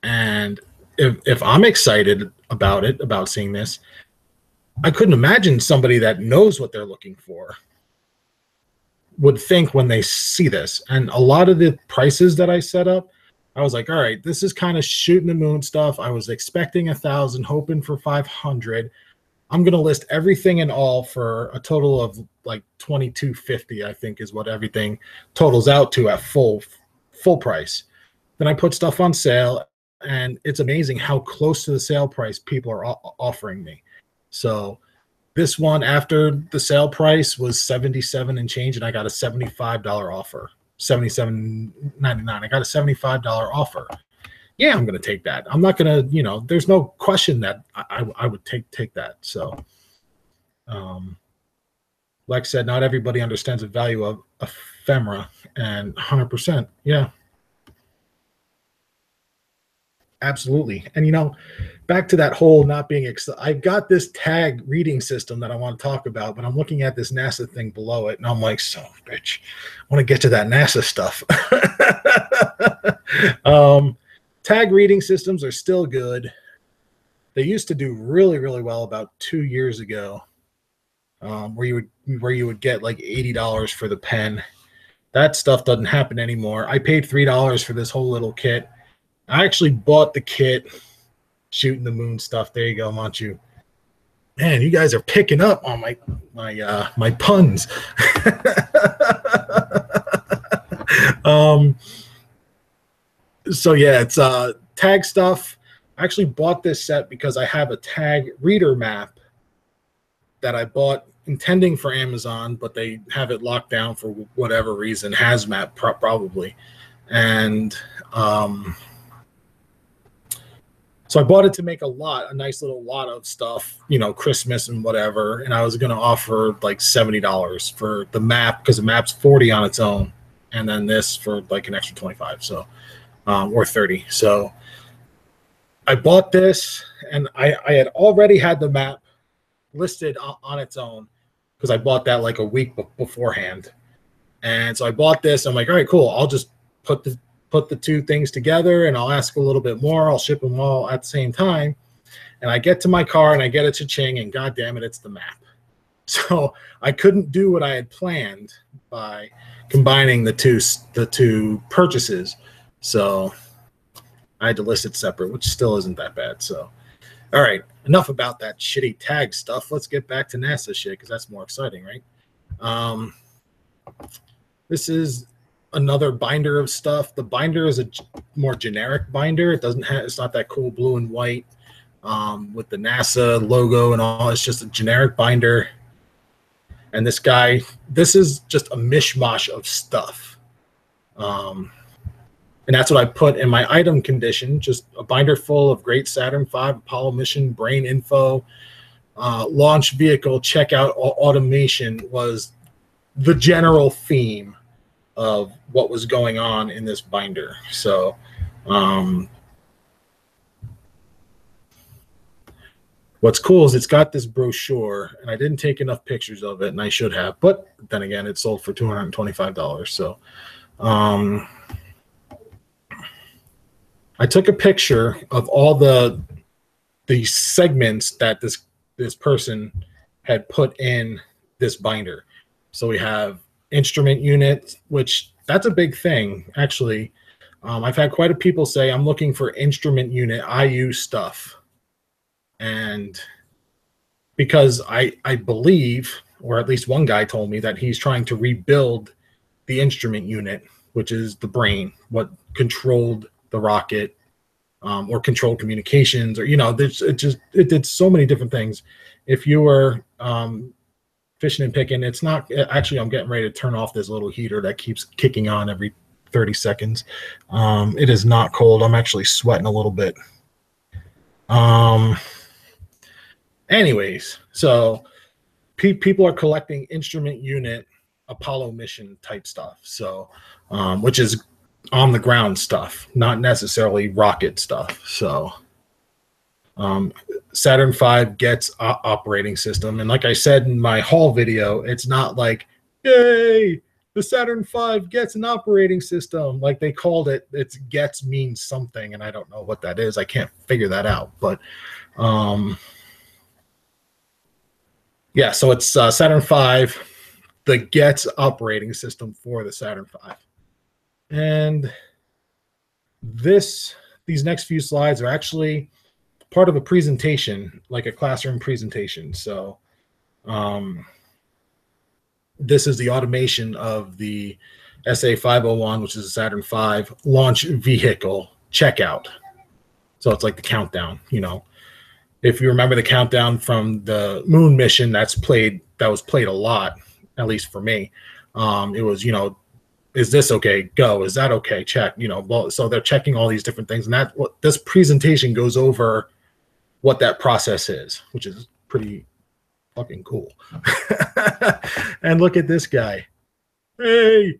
Speaker 1: And if I'm excited about it, about seeing this, I couldn't imagine somebody that knows what they're looking for would think when they see this. And a lot of the prices that I set up, I was like, all right, this is kind of shooting the moon stuff. I was expecting 1,000, hoping for 500. I'm going to list everything in all for a total of like $2,250, I think is what everything totals out to at full price. Then I put stuff on sale, and it's amazing how close to the sale price people are offering me. So this one, after the sale price, was $77 and change, and I got a $75 offer. $77.99. I got a $75 offer. yeah, I'm going to take that. I'm not going to, there's no question that I would take that. So, like I said, not everybody understands the value of ephemera, and 100%. Yeah, absolutely. And, back to that whole not being, I've got this tag reading system that I want to talk about, but I'm looking at this NASA thing below it, and I'm like, so bitch, I want to get to that NASA stuff. Tag reading systems are still good. They used to do really, really well about 2 years ago, where you would get like $80 for the pen. That stuff doesn't happen anymore. I paid $3 for this whole little kit. I actually bought the kit, shooting the moon stuff. There you go, Manchu. Man, you guys are picking up on my puns. So yeah, it's tag stuff. I actually bought this set because I have a tag reader map that I bought intending for Amazon, but they have it locked down for whatever reason, hazmat probably. And so I bought it to make a nice little lot of stuff, Christmas and whatever. And I was going to offer like $70 for the map, because the map's $40 on its own, and then this for like an extra 25, so or 30. So I bought this, and I had already had the map listed on its own, because I bought that like a week beforehand. And so I bought this. I'm like, all right, cool. I'll just put the two things together, and I'll ask a little bit more. I'll ship them all at the same time. And I get to my car, and I get it to Ching, and God damn it, it's the map. So I couldn't do what I had planned by combining the two purchases. So I had to list it separate, which still isn't that bad. So, all right, enough about that shitty tag stuff. Let's get back to NASA shit, because that's more exciting, right? This is another binder of stuff. The binder is a more generic binder. It's not that cool blue and white with the NASA logo and all. It's just a generic binder. And this is just a mishmash of stuff. And that's what I put in my item condition, just a binder full of great Saturn V, Apollo mission, brain info, launch vehicle, checkout, automation was the general theme of what was going on in this binder. So what's cool is it's got this brochure, and I didn't take enough pictures of it, and I should have, but then again, it sold for $225. So I took a picture of all the segments that this person had put in this binder. So we have instrument unit, which that's a big thing, actually. I've had quite a people say, I'm looking for instrument unit IU stuff. And because I believe, or at least one guy told me, that he's trying to rebuild the instrument unit, which is the brain, what controlled the rocket, or controlled communications, or it did so many different things. If you were fishing and picking, it's not actually. I'm getting ready to turn off this little heater that keeps kicking on every 30 seconds. It is not cold. I'm actually sweating a little bit. Anyways, so people are collecting instrument unit Apollo mission type stuff. So, which is on the ground stuff, not necessarily rocket stuff. So, Saturn V gets operating system, and like I said in my haul video, it's not like, yay, the Saturn V gets an operating system like they called it. It's gets means something, and I don't know what that is. I can't figure that out. But yeah, so it's Saturn V, the gets operating system for the Saturn V. And these next few slides are actually part of a presentation, like a classroom presentation. So this is the automation of the SA501, which is a Saturn V launch vehicle checkout. So it's like the countdown, If you remember the countdown from the moon mission, that was played a lot, at least for me. It was, is this okay? Go. Is that okay? Check. Well, so they're checking all these different things, and that what this presentation goes over what that process is, which is pretty fucking cool. And look at this guy. Hey,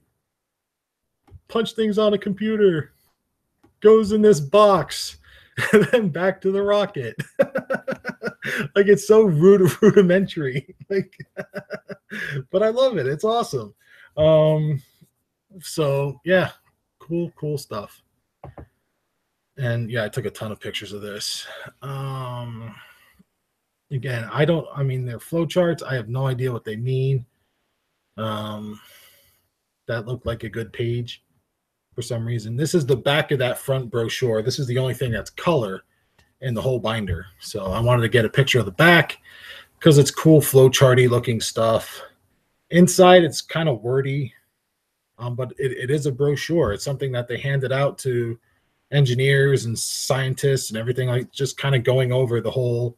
Speaker 1: punch things on a computer. Goes in this box. And then back to the rocket. Like, it's so rudimentary. Like, but I love it. It's awesome. So yeah, cool stuff. And yeah, I took a ton of pictures of this. Again, I mean, they're flow charts. I have no idea what they mean. That looked like a good page for some reason. This is the back of that front brochure. This is the only thing that's color in the whole binder. So I wanted to get a picture of the back because it's cool flow charty looking stuff. Inside, it's kind of wordy, but it is a brochure. It's something that they handed out to engineers and scientists and everything, like just kind of going over the whole,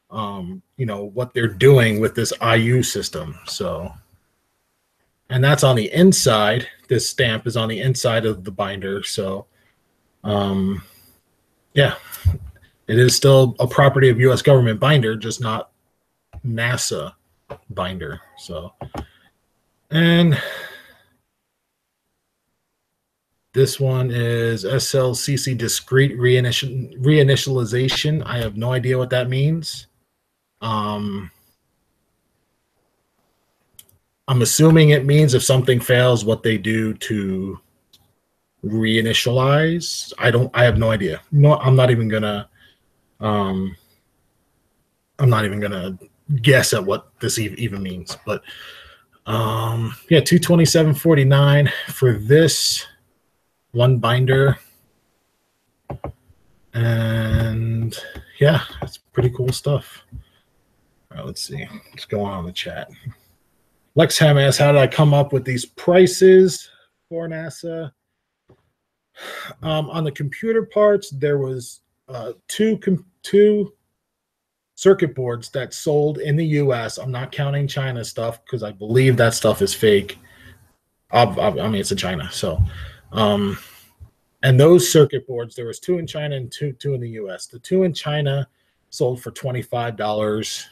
Speaker 1: what they're doing with this IU system. So, and that's on the inside. This stamp is on the inside of the binder. So, yeah, it is still a property of U.S. government binder, just not NASA binder. So, and this one is SLCC discrete reinitialization. I have no idea what that means. I'm assuming it means if something fails, what they do to reinitialize. I have no idea. No, I'm not even gonna guess at what this even means. But yeah, 227.49 for this one binder. And yeah, it's pretty cool stuff. All right, let's see what's going on in the chat. Lexham asks, how did I come up with these prices for NASA? On the computer parts, there was two circuit boards that sold in the US. I'm not counting China stuff because I believe that stuff is fake. I mean, it's in China. So, and those circuit boards, there was two in China and two in the US. The two in China sold for $25.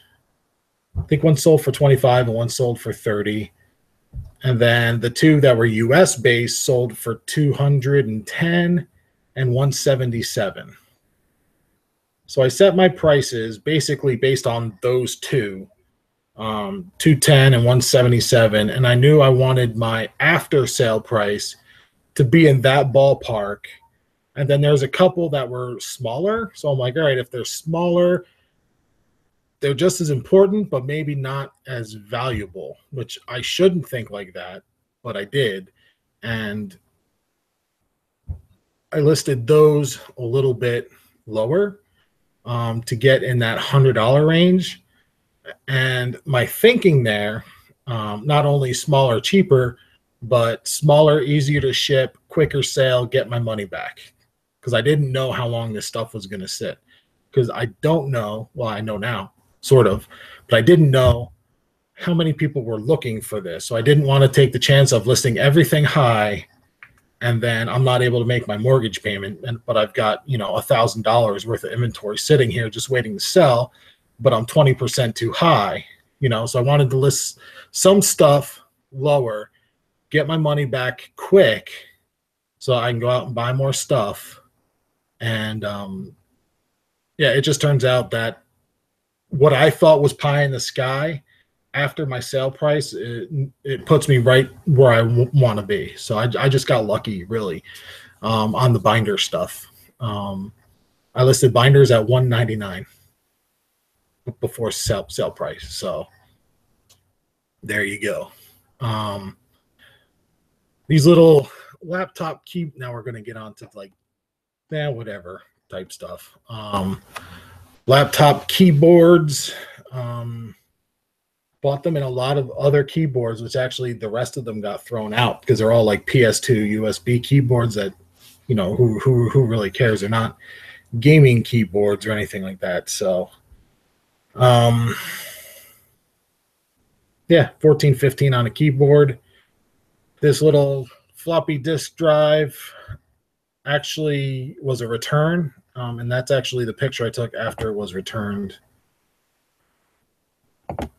Speaker 1: I think one sold for $25 and one sold for $30. And then the two that were US based sold for $210 and $177. So I set my prices basically based on those two, $210 and $177. And I knew I wanted my after sale price to be in that ballpark. And then there's a couple that were smaller. So I'm like, all right, if they're smaller, they're just as important, but maybe not as valuable, which I shouldn't think like that, but I did. And I listed those a little bit lower to get in that $100 range. And my thinking there, not only smaller, cheaper, but smaller, easier to ship, quicker sale, get my money back. Because I didn't know how long this stuff was going to sit. Because I don't know, well, I know now, sort of, but I didn't know how many people were looking for this. So I didn't want to take the chance of listing everything high and then I'm not able to make my mortgage payment. But I've got, $1,000 worth of inventory sitting here just waiting to sell, but I'm 20% too high, so I wanted to list some stuff lower, get my money back quick so I can go out and buy more stuff. And yeah, it just turns out that what I thought was pie in the sky after my sale price, it puts me right where I want to be. So I just got lucky, really, on the binder stuff. I listed binders at $199 before sale price. So there you go. These little laptop now we're going to get on to whatever type stuff. Laptop keyboards, bought them in a lot of other keyboards, which actually the rest of them got thrown out because they're all like PS2 USB keyboards that, who really cares? They're not gaming keyboards or anything like that. So, yeah, $14.15 on a keyboard. This little floppy disk drive actually was a return, and that's actually the picture I took after it was returned.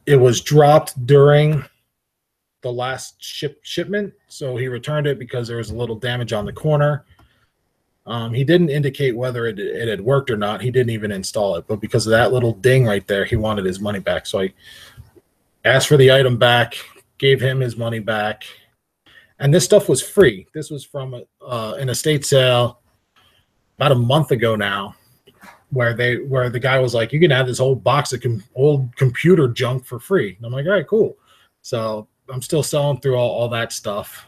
Speaker 1: It was dropped during the last shipment, so he returned it because there was a little damage on the corner. He didn't indicate whether it had worked or not. He didn't even install it, but because of that little ding right there, he wanted his money back. So I asked for the item back, gave him his money back, and this stuff was free. This was from an estate sale about a month ago now, where the guy was like, "You can have this whole box of old computer junk for free." And I'm like, "All right, cool." So I'm still selling through all that stuff,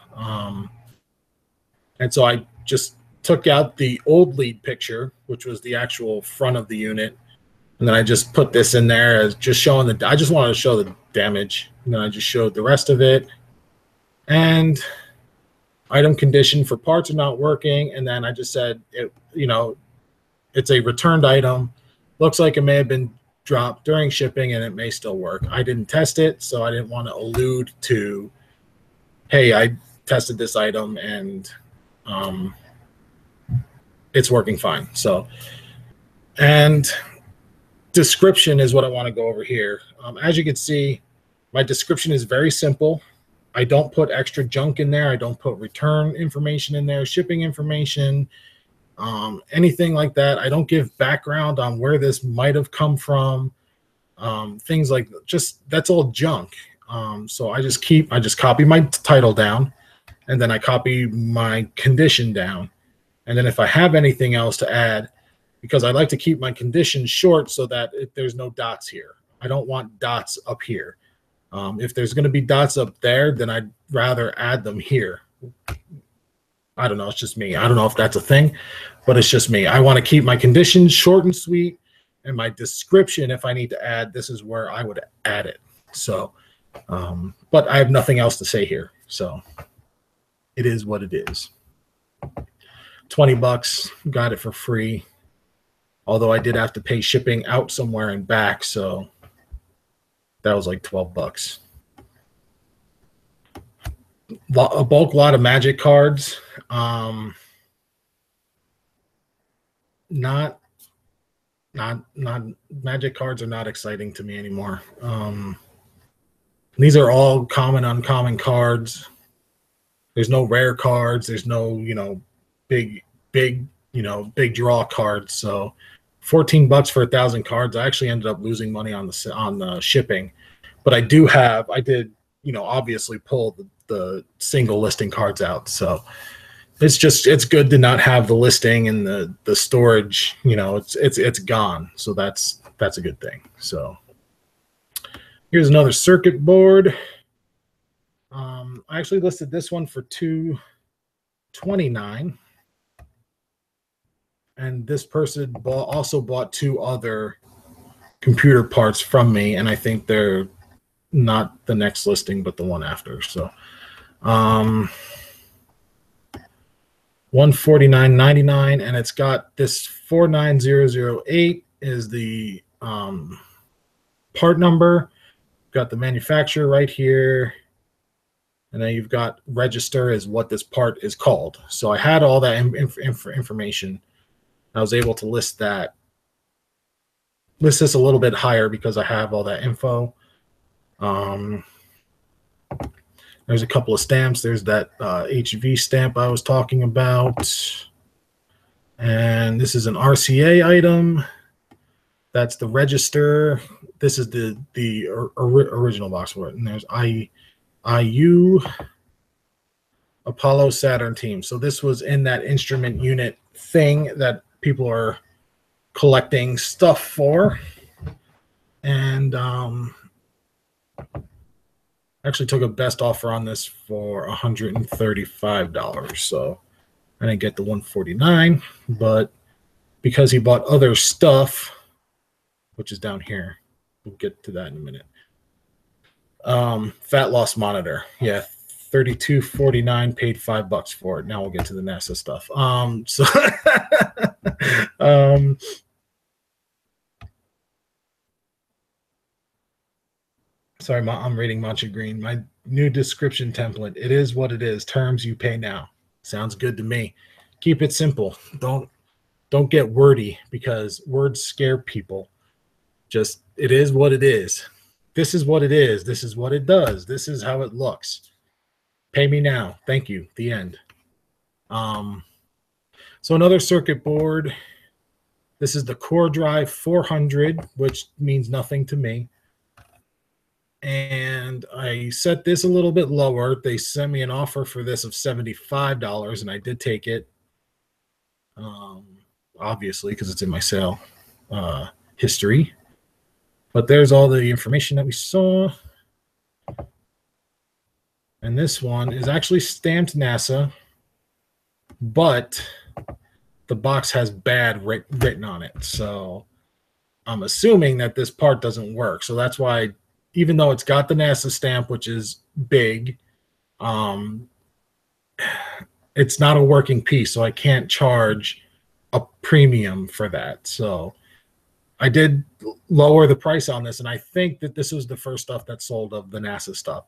Speaker 1: and so I just took out the old lead picture, which was the actual front of the unit, and then I just put this in there as just showing the. I just wanted to show the damage, and then I just showed the rest of it, and item condition for parts are not working, and then I just said it. It's a returned item. Looks like it may have been dropped during shipping, and it may still work. I didn't test it, so I didn't want to allude to, hey, I tested this item and it's working fine. So, and description is what I want to go over here. As you can see, my description is very simple. I don't put extra junk in there. I don't put return information in there, shipping information, anything like that. I don't give background on where this might have come from. Things like that's all junk. So I just copy my title down, and then I copy my condition down. And then if I have anything else to add, because I like to keep my condition short so that there's no dots here. I don't want dots up here. If there's going to be dots up there, then I'd rather add them here. I don't know. It's just me. I don't know if that's a thing, but it's just me. I want to keep my conditions short and sweet, and my description, if I need to add, this is where I would add it. So, but I have nothing else to say here. So it is what it is. $20, got it for free. Although I did have to pay shipping out somewhere and back, so that was like $12. A bulk lot of Magic cards. Not Magic cards are not exciting to me anymore. These are all common, uncommon cards. There's no rare cards. There's no, big draw cards. So $14 for 1,000 cards. I actually ended up losing money on the shipping, but I did obviously pull the single listing cards out. So it's good to not have the listing and the storage. It's gone. So that's a good thing. So here's another circuit board. I actually listed this one for $229. And this person also bought 2 other computer parts from me, and I think they're not the next listing, but the one after. So, $149.99, and it's got this 49008 is the part number. Got the manufacturer right here, and then you've got register is what this part is called. So I had all that information. I was able to list this a little bit higher because I have all that info. There's a couple of stamps. There's that HV stamp I was talking about. And this is an RCA item. That's the register. This is the original box for it. And there's IU Apollo Saturn team. So this was in that instrument unit thing that people are collecting stuff for. And actually took a best offer on this for $135. So I didn't get the $149, but because he bought other stuff, which is down here, we'll get to that in a minute. Fat loss monitor. Yeah, $32.49, paid $5 for it. Now we'll get to the NASA stuff. Sorry, I'm reading Mancha Green. My new description template. It is what it is. Terms you pay now. Sounds good to me. Keep it simple. Don't get wordy because words scare people. Just it is what it is. This is what it is. This is what it does. This is how it looks. Pay me now. Thank you. The end. So another circuit board. This is the Core Drive 400, which means nothing to me. And I set this a little bit lower. They sent me an offer for this of $75, and I did take it. Obviously, because it's in my sale history. But there's all the information that we saw. And this one is actually stamped NASA, but the box has bad written on it. So I'm assuming that this part doesn't work. So that's why, even though it's got the NASA stamp, which is big, it's not a working piece. So I can't charge a premium for that. So I did lower the price on this, and I think that this was the first stuff that sold of the NASA stuff.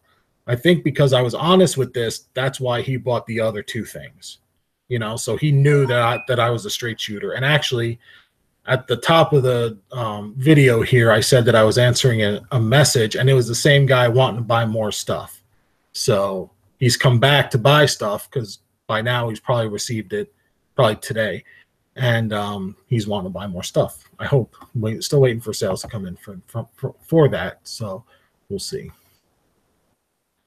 Speaker 1: I think because I was honest with this, that's why he bought the other two things. You know, so he knew that I was a straight shooter. And actually, at the top of the video here, I said that I was answering a message, and it was the same guy wanting to buy more stuff. So he's come back to buy stuff because by now he's probably received it, probably today. And he's wanting to buy more stuff. I hope. Still waiting for sales to come in for that. So we'll see.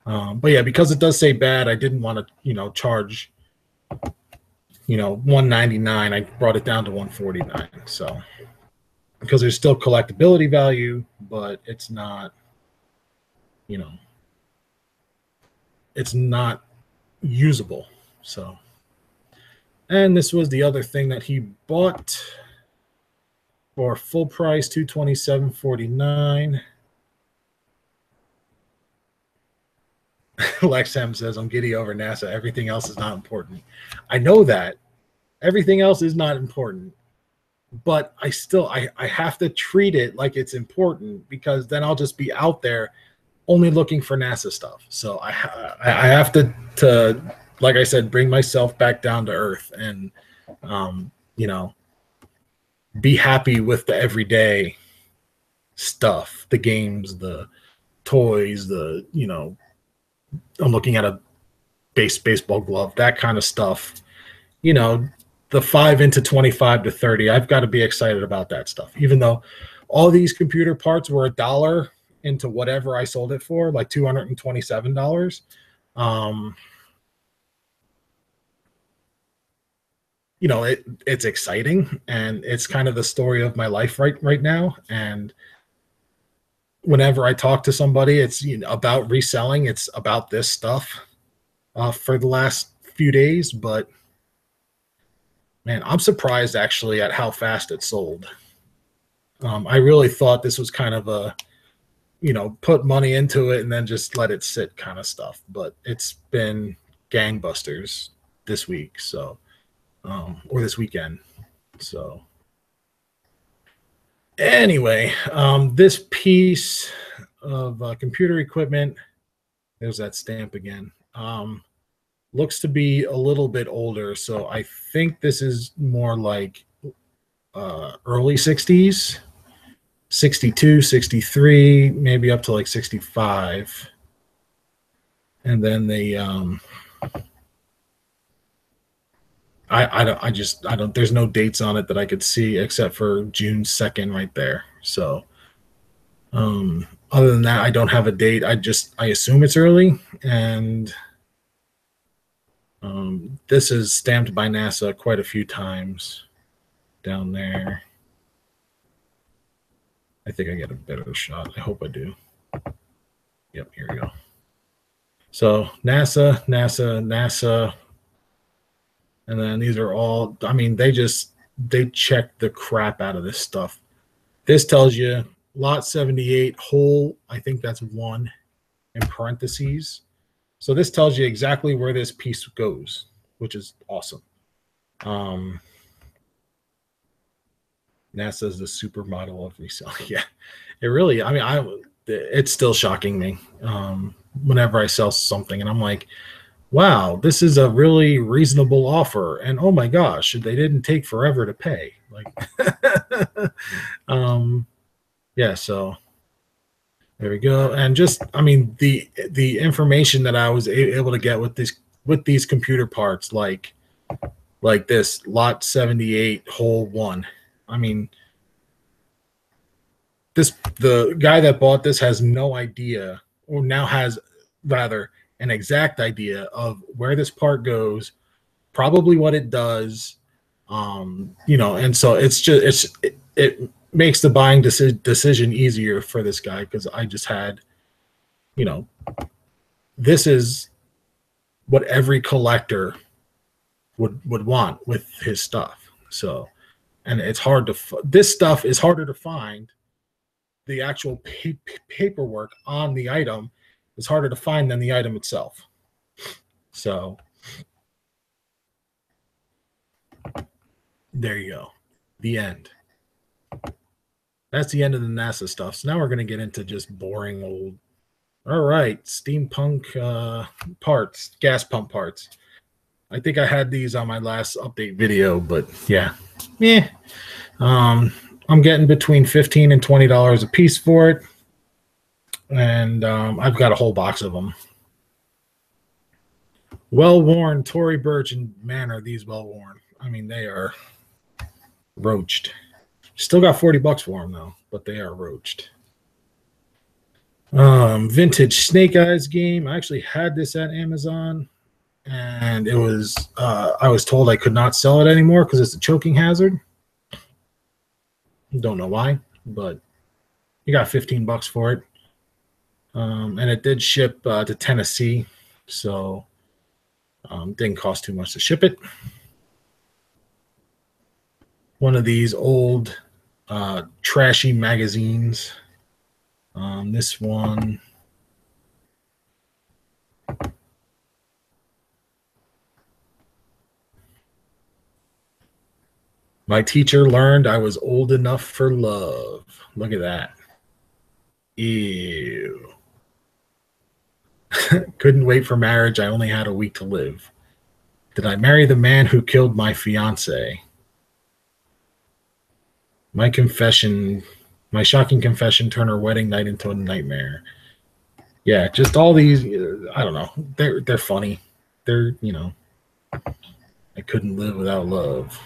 Speaker 1: But yeah, because it does say bad, I didn't want to, charge, $199. I brought it down to $149. So because there's still collectability value, but it's not, it's not usable. So, and this was the other thing that he bought for full price, $227.49. Lexham says, I'm giddy over NASA. Everything else is not important. I know that. Everything else is not important. But I have to treat it like it's important, because then I'll just be out there only looking for NASA stuff. So I have to, like I said, bring myself back down to earth and, be happy with the everyday stuff, the games, the toys, I'm looking at a baseball glove, that kind of stuff. The 5 into 25 to 30, I've got to be excited about that stuff. Even though all these computer parts were $1 into whatever I sold it for, like $227. It's exciting, and it's kind of the story of my life right now. And whenever I talk to somebody, it's about reselling. It's about this stuff for the last few days. But man, I'm surprised actually at how fast it sold. I really thought this was kind of a, put money into it and then just let it sit kind of stuff. But it's been gangbusters this week, so or this weekend. So anyway, this piece of computer equipment, there's that stamp again, looks to be a little bit older. So I think this is more like early 60s, 62, 63, maybe up to like 65. And then the I don't, there's no dates on it that I could see except for June 2nd right there. So other than that, I don't have a date. I assume it's early. And this is stamped by NASA quite a few times down there. I think I get a better shot. I hope I do. Yep, here we go. So NASA, and then these are all, I mean, they check the crap out of this stuff. This tells you lot 78 whole, I think that's 1 in parentheses. So this tells you exactly where this piece goes, which is awesome. NASA is the supermodel of resale. Yeah, it really, I mean, it's still shocking me whenever I sell something, and I'm like, wow, this is a really reasonable offer, and oh my gosh, they didn't take forever to pay. Like, yeah, so there we go. And just, I mean, the information that I was able to get with these computer parts, like this lot 78 hole 1. I mean, the guy that bought this has no idea, or now has rather an exact idea of where this part goes, probably what it does, and so it makes the buying decision easier for this guy, because I just had, this is what every collector would want with his stuff. So, and it's hard to this stuff is harder to find. The actual paperwork on the item is harder to find than the item itself. So there you go. The end. That's the end of the NASA stuff. So now we're going to get into just boring old. All right, steampunk parts, gas pump parts. I think I had these on my last update video, but yeah. I'm getting between $15 and $20 a piece for it, and I've got a whole box of them. Well-worn Tory Burch, and man, are these well-worn. I mean, they are roached. Still got $40 for them, though, but they are roached. Vintage Snake Eyes game. I actually had this at Amazon, and it was I was told I could not sell it anymore because it's a choking hazard. Don't know why, but you got $15 for it. And it did ship to Tennessee, so didn't cost too much to ship it. One of these old trashy magazines. This one. My teacher learned I was old enough for love. Look at that. Ew. Couldn't wait for marriage. I only had a week to live. Did I marry the man who killed my fiance? My confession, my shocking confession turned her wedding night into a nightmare. Yeah, just all these, I don't know. They're funny. They're, I couldn't live without love.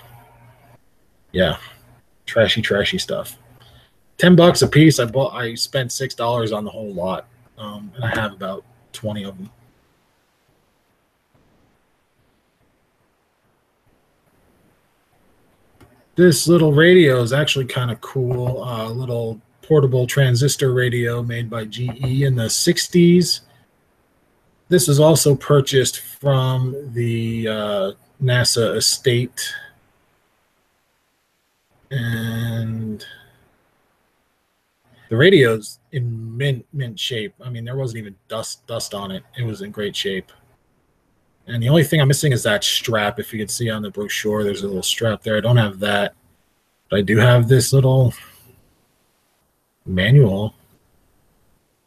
Speaker 1: Yeah, trashy stuff. $10 a piece. I spent $6 on the whole lot, and I have about 20 of them. This little radio is actually kind of cool. Little portable transistor radio made by GE in the 60s. This was also purchased from the NASA estate. And the radio's in mint shape. I mean, there wasn't even dust on it. It was in great shape. And the only thing I'm missing is that strap. If you can see on the brochure, there's a little strap there. I don't have that. But I do have this little manual,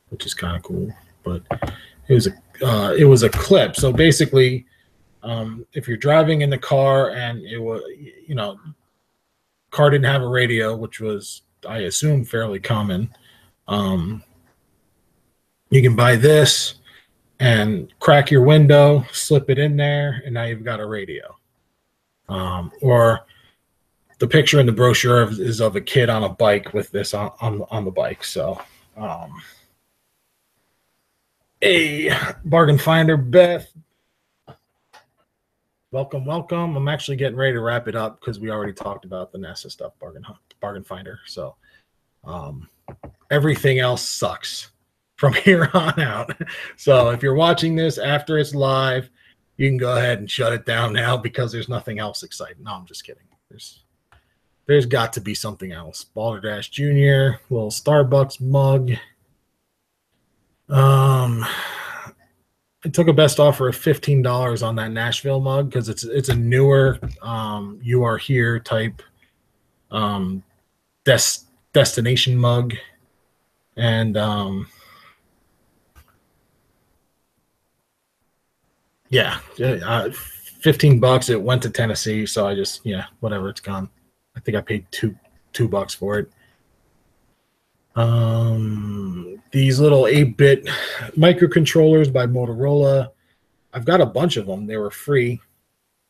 Speaker 1: which is kind of cool. But it was a clip. So basically, if you're driving in the car and it was, car didn't have a radio, which was, I assume, fairly common, you can buy this and crack your window, slip it in there, and now you've got a radio. Or the picture in the brochure is of a kid on a bike with this on the bike. So, hey, bargain finder Beth, welcome. I'm actually getting ready to wrap it up because we already talked about the NASA stuff, bargain finder. So, everything else sucks from here on out. So if you're watching this after it's live, you can go ahead and shut it down now because there's nothing else exciting. No, I'm just kidding. There's got to be something else. Balderdash Jr., little Starbucks mug. I took a best offer of $15 on that Nashville mug because it's a newer You Are Here type destination mug. And yeah, 15 bucks. It went to Tennessee, so I just, yeah, whatever, it's gone. I think I paid $2 for it. These little 8-bit microcontrollers by Motorola. I've got a bunch of them. They were free,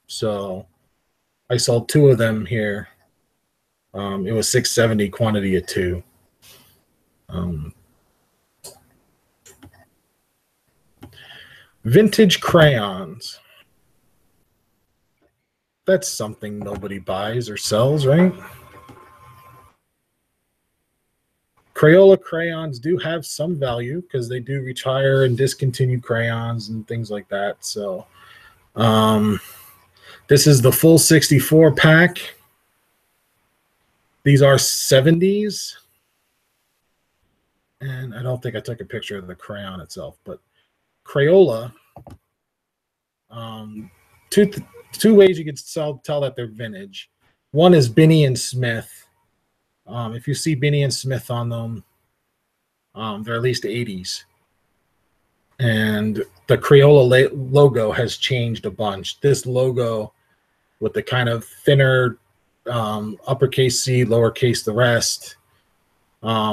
Speaker 1: so I sold 2 of them here. It was $670, quantity of 2. Vintage crayons. That's something nobody buys or sells, right? Crayola crayons do have some value because they do retire and discontinue crayons and things like that. So this is the full 64 pack. These are 70s. And I don't think I took a picture of the crayon itself, but Crayola, two ways you could tell that they're vintage. One is Binney and Smith. If you see Binney and Smith on them, they're at least 80s. And the Crayola logo has changed a bunch. This logo with the kind of thinner uppercase C, lowercase the rest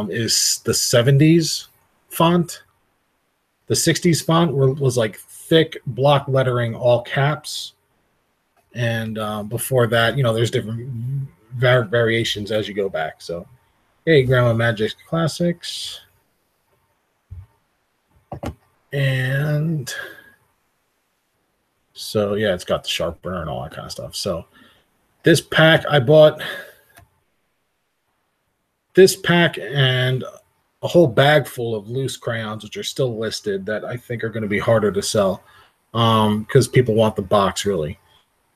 Speaker 1: is the 70s font. The 60s font was like thick block lettering, all caps. And before that, there's different variations as you go back. So, hey, Grandma Magic Classics. And so, yeah, it's got the sharpener and all that kind of stuff. So this pack, I bought this pack and a whole bag full of loose crayons, which are still listed, that I think are going to be harder to sell because people want the box, really.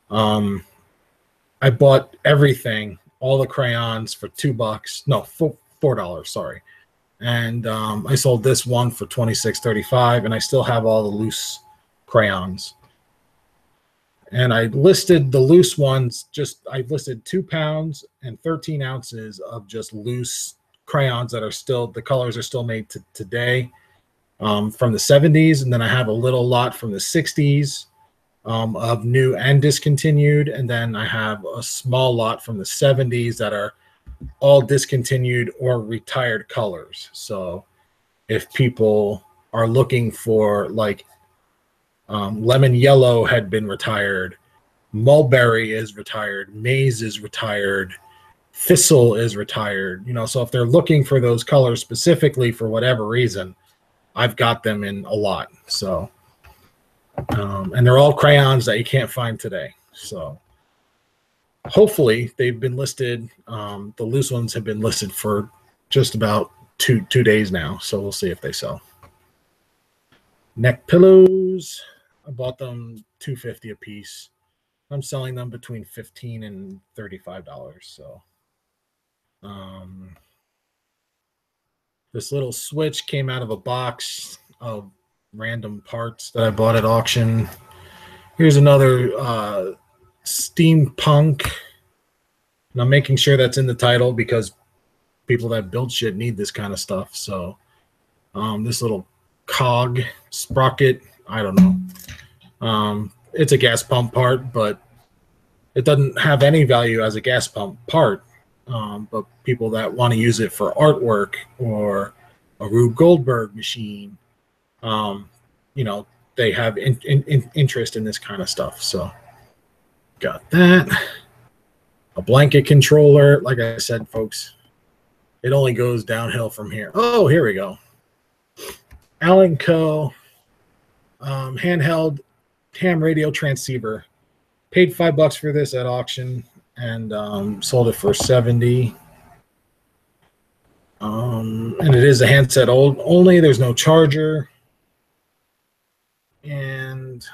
Speaker 1: I bought everything, all the crayons for $2. No, $4, sorry. And I sold this one for $26.35, and I still have all the loose crayons. And I listed the loose ones, I listed 2 pounds and 13 ounces of just loose crayons that are still, the colors are still made today from the 70s. And then I have a little lot from the 60s of new and discontinued. And then I have a small lot from the 70s that are all discontinued or retired colors. So if people are looking for, like, lemon yellow had been retired, mulberry is retired, maize is retired, thistle is retired, so if they're looking for those colors specifically for whatever reason, I've got them in a lot. So and they're all crayons that you can't find today. So hopefully they've been listed. The loose ones have been listed for just about two days now, so we'll see if they sell. Neck pillows, I bought them $2.50 a piece. I'm selling them between $15 and $35. So this little switch came out of a box of random parts that I bought at auction. Here's another steampunk. And I'm making sure that's in the title because people that build shit need this kind of stuff. So this little cog sprocket, I don't know. It's a gas pump part, but it doesn't have any value as a gas pump part. But people that want to use it for artwork or a Rube Goldberg machine, they have interest in this kind of stuff. So got that. A blanket controller. Like I said, folks, it only goes downhill from here. Oh, here we go. Allen Co. Handheld ham radio transceiver. Paid $5 for this at auction and sold it for $70. And it is a handset only. There's no charger. And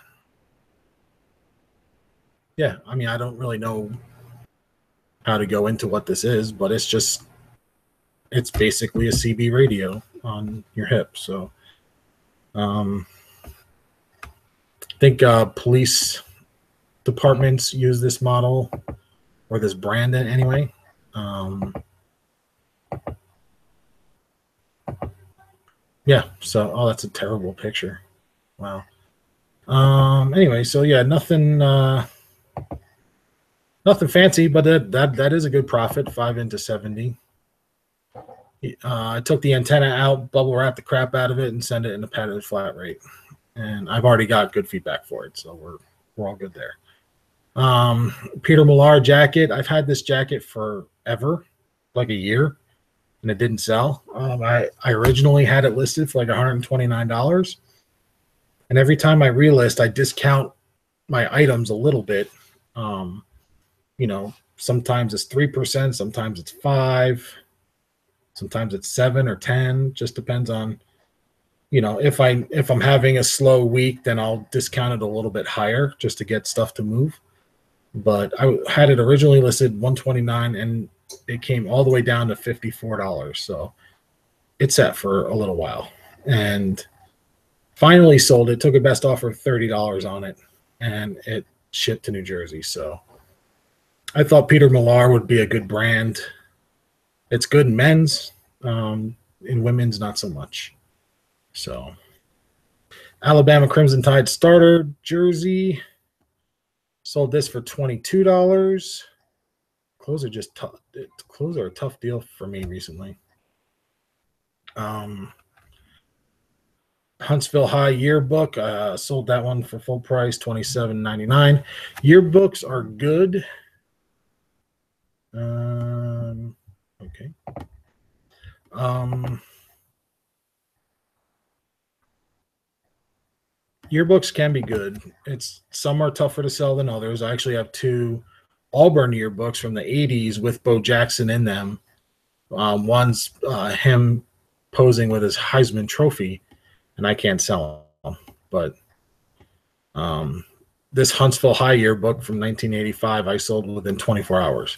Speaker 1: yeah, I mean, I don't really know how to go into what this is, but it's basically a CB radio on your hip. So I think police departments use this model or this brand anyway. Yeah. So, oh, that's a terrible picture. Wow. Anyway, so yeah, nothing fancy, but that is a good profit. 5 into 70. I took the antenna out, bubble wrapped the crap out of it, and sent it in a padded flat rate. And I've already got good feedback for it, so we're all good there. Peter Millar jacket. I've had this jacket forever, like a year, and it didn't sell. I originally had it listed for like $129, and every time I relist, I discount my items a little bit. Sometimes it's 3%, sometimes it's 5%, sometimes it's 7 or 10. Just depends on, if I'm having a slow week, then I'll discount it a little bit higher just to get stuff to move. But I had it originally listed $129, and it came all the way down to $54. So it sat for a little while, and finally sold it. Took a best offer of $30 on it, and it shipped to New Jersey. So I thought Peter Millar would be a good brand. It's good in men's, in women's not so much. So Alabama Crimson Tide starter jersey. Sold this for $22. Clothes are just tough. Clothes are a tough deal for me recently. Huntsville High yearbook. Sold that one for full price, $27.99. Yearbooks are good. Okay. Yearbooks can be good. Some are tougher to sell than others. I actually have 2 Auburn yearbooks from the 80s with Bo Jackson in them. One's him posing with his Heisman Trophy, and I can't sell them. But this Huntsville High yearbook from 1985, I sold within 24 hours.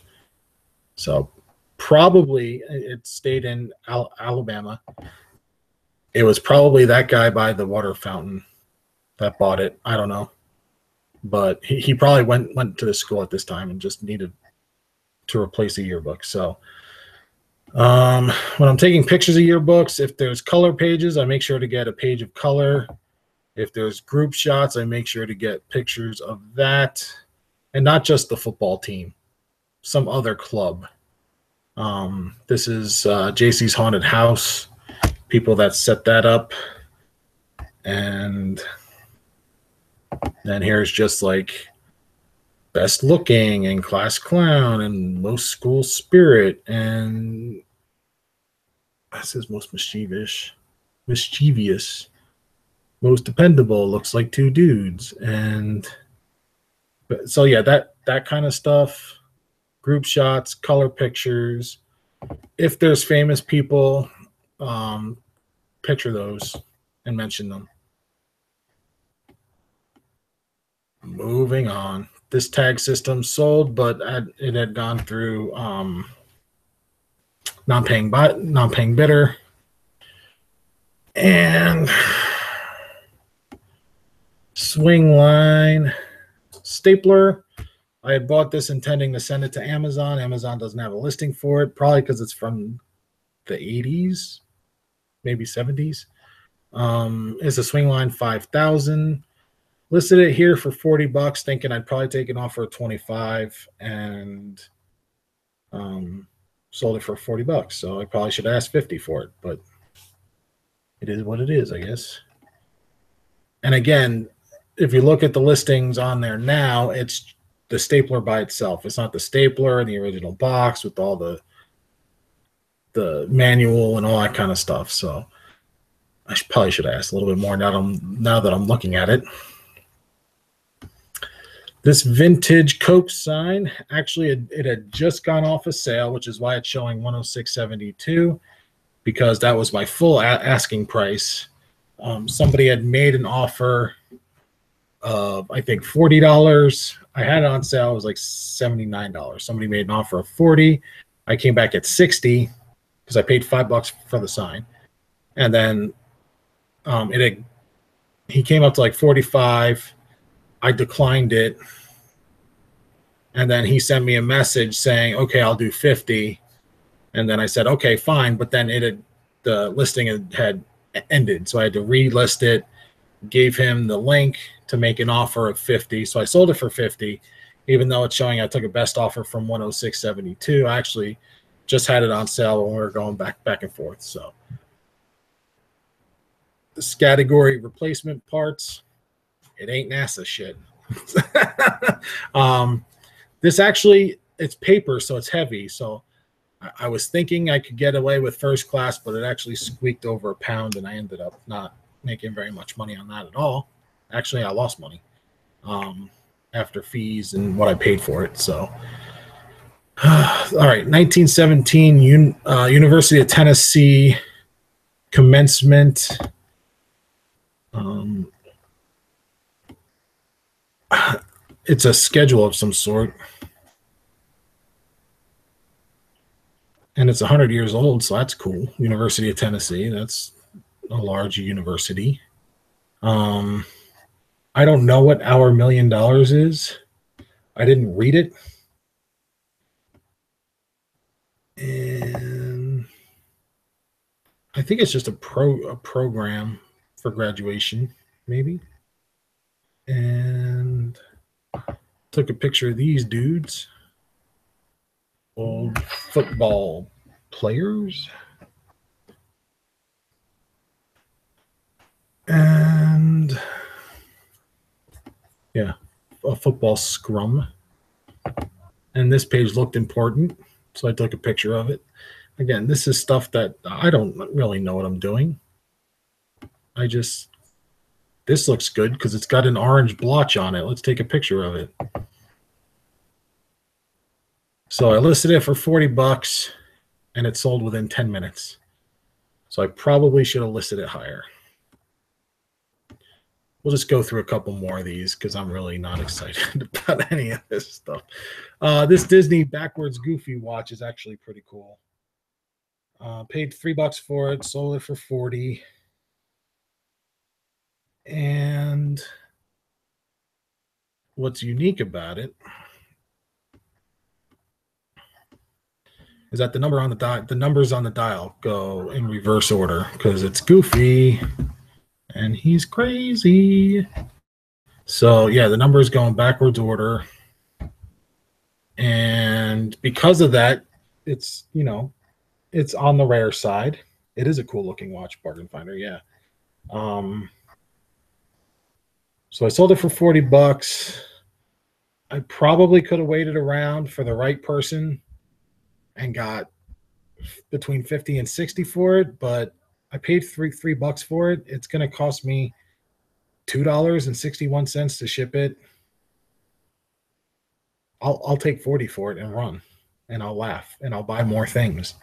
Speaker 1: So probably it stayed in Alabama. It was probably that guy by the water fountain that bought it. I don't know. But he probably went to the school at this time and just needed to replace a yearbook. So when I'm taking pictures of yearbooks, if there's color pages, I make sure to get a page of color. If there's group shots, I make sure to get pictures of that. And not just the football team, some other club. This is JC's Haunted House, people that set that up. And then here's just like best looking and class clown and most school spirit, and this is most mischievous, most dependable, looks like 2 dudes. And so yeah, that kind of stuff, group shots, color pictures. If there's famous people, picture those and mention them. Moving on. This tag system sold, but it had gone through non-paying bidder. And swing line stapler. I had bought this intending to send it to Amazon. Amazon doesn't have a listing for it, probably because it's from the 80s, maybe 70s. It's a swing line 5000. Listed it here for $40, thinking I'd probably take an offer of $25, and sold it for $40. So I probably should ask $50 for it, but it is what it is, I guess. And again, if you look at the listings on there now, it's the stapler by itself. It's not the stapler and the original box with all the manual and all that kind of stuff. So I probably should ask a little bit more now that I'm looking at it. This vintage Coke sign, actually, it had just gone off a sale, which is why it's showing $106.72, because that was my full asking price. Somebody had made an offer of, I think, $40. I had it on sale. It was like $79. Somebody made an offer of $40. I came back at $60 because I paid $5 for the sign. And then he came up to like $45. I declined it, and then he sent me a message saying, okay, I'll do $50. And then I said, okay, fine. But then the listing had ended. So I had to relist it, gave him the link to make an offer of 50. So I sold it for 50, even though it's showing I took a best offer from 106.72. I actually just had it on sale when we were going back and forth. So this category replacement parts, it ain't NASA shit. This actually, it's paper, so it's heavy. So I was thinking I could get away with first class, but it actually squeaked over £1, and I ended up not making very much money on that at all. Actually, I lost money after fees and what I paid for it. So, all right, 1917 University of Tennessee commencement. It's a schedule of some sort. And it's 100 years old, so that's cool. University of Tennessee, that's a large university. I don't know what our $1 million is. I didn't read it. And I think it's just a program for graduation, maybe. And took a picture of these dudes. Old football players. And yeah, a football scrum. And this page looked important, so I took a picture of it. Again, this is stuff that I don't really know what I'm doing. This looks good because it's got an orange blotch on it. Let's take a picture of it. So I listed it for $40 and it sold within 10 minutes. So I probably should have listed it higher. We'll just go through a couple more of these because I'm really not excited about any of this stuff. This Disney backwards Goofy watch is actually pretty cool. Paid $3 for it, sold it for 40. And what's unique about it is that the numbers on the dial go in reverse order because it's Goofy and he's crazy. So yeah, the numbers go in backwards order. And because of that, it's, you know, it's on the rare side. It is a cool looking watch, bargain finder, yeah. So I sold it for $40. I probably could have waited around for the right person and got between 50 and 60 for it, but I paid $3 for it. It's going to cost me $2.61 to ship it. I'll take 40 for it and run, and I'll laugh, and I'll buy more things,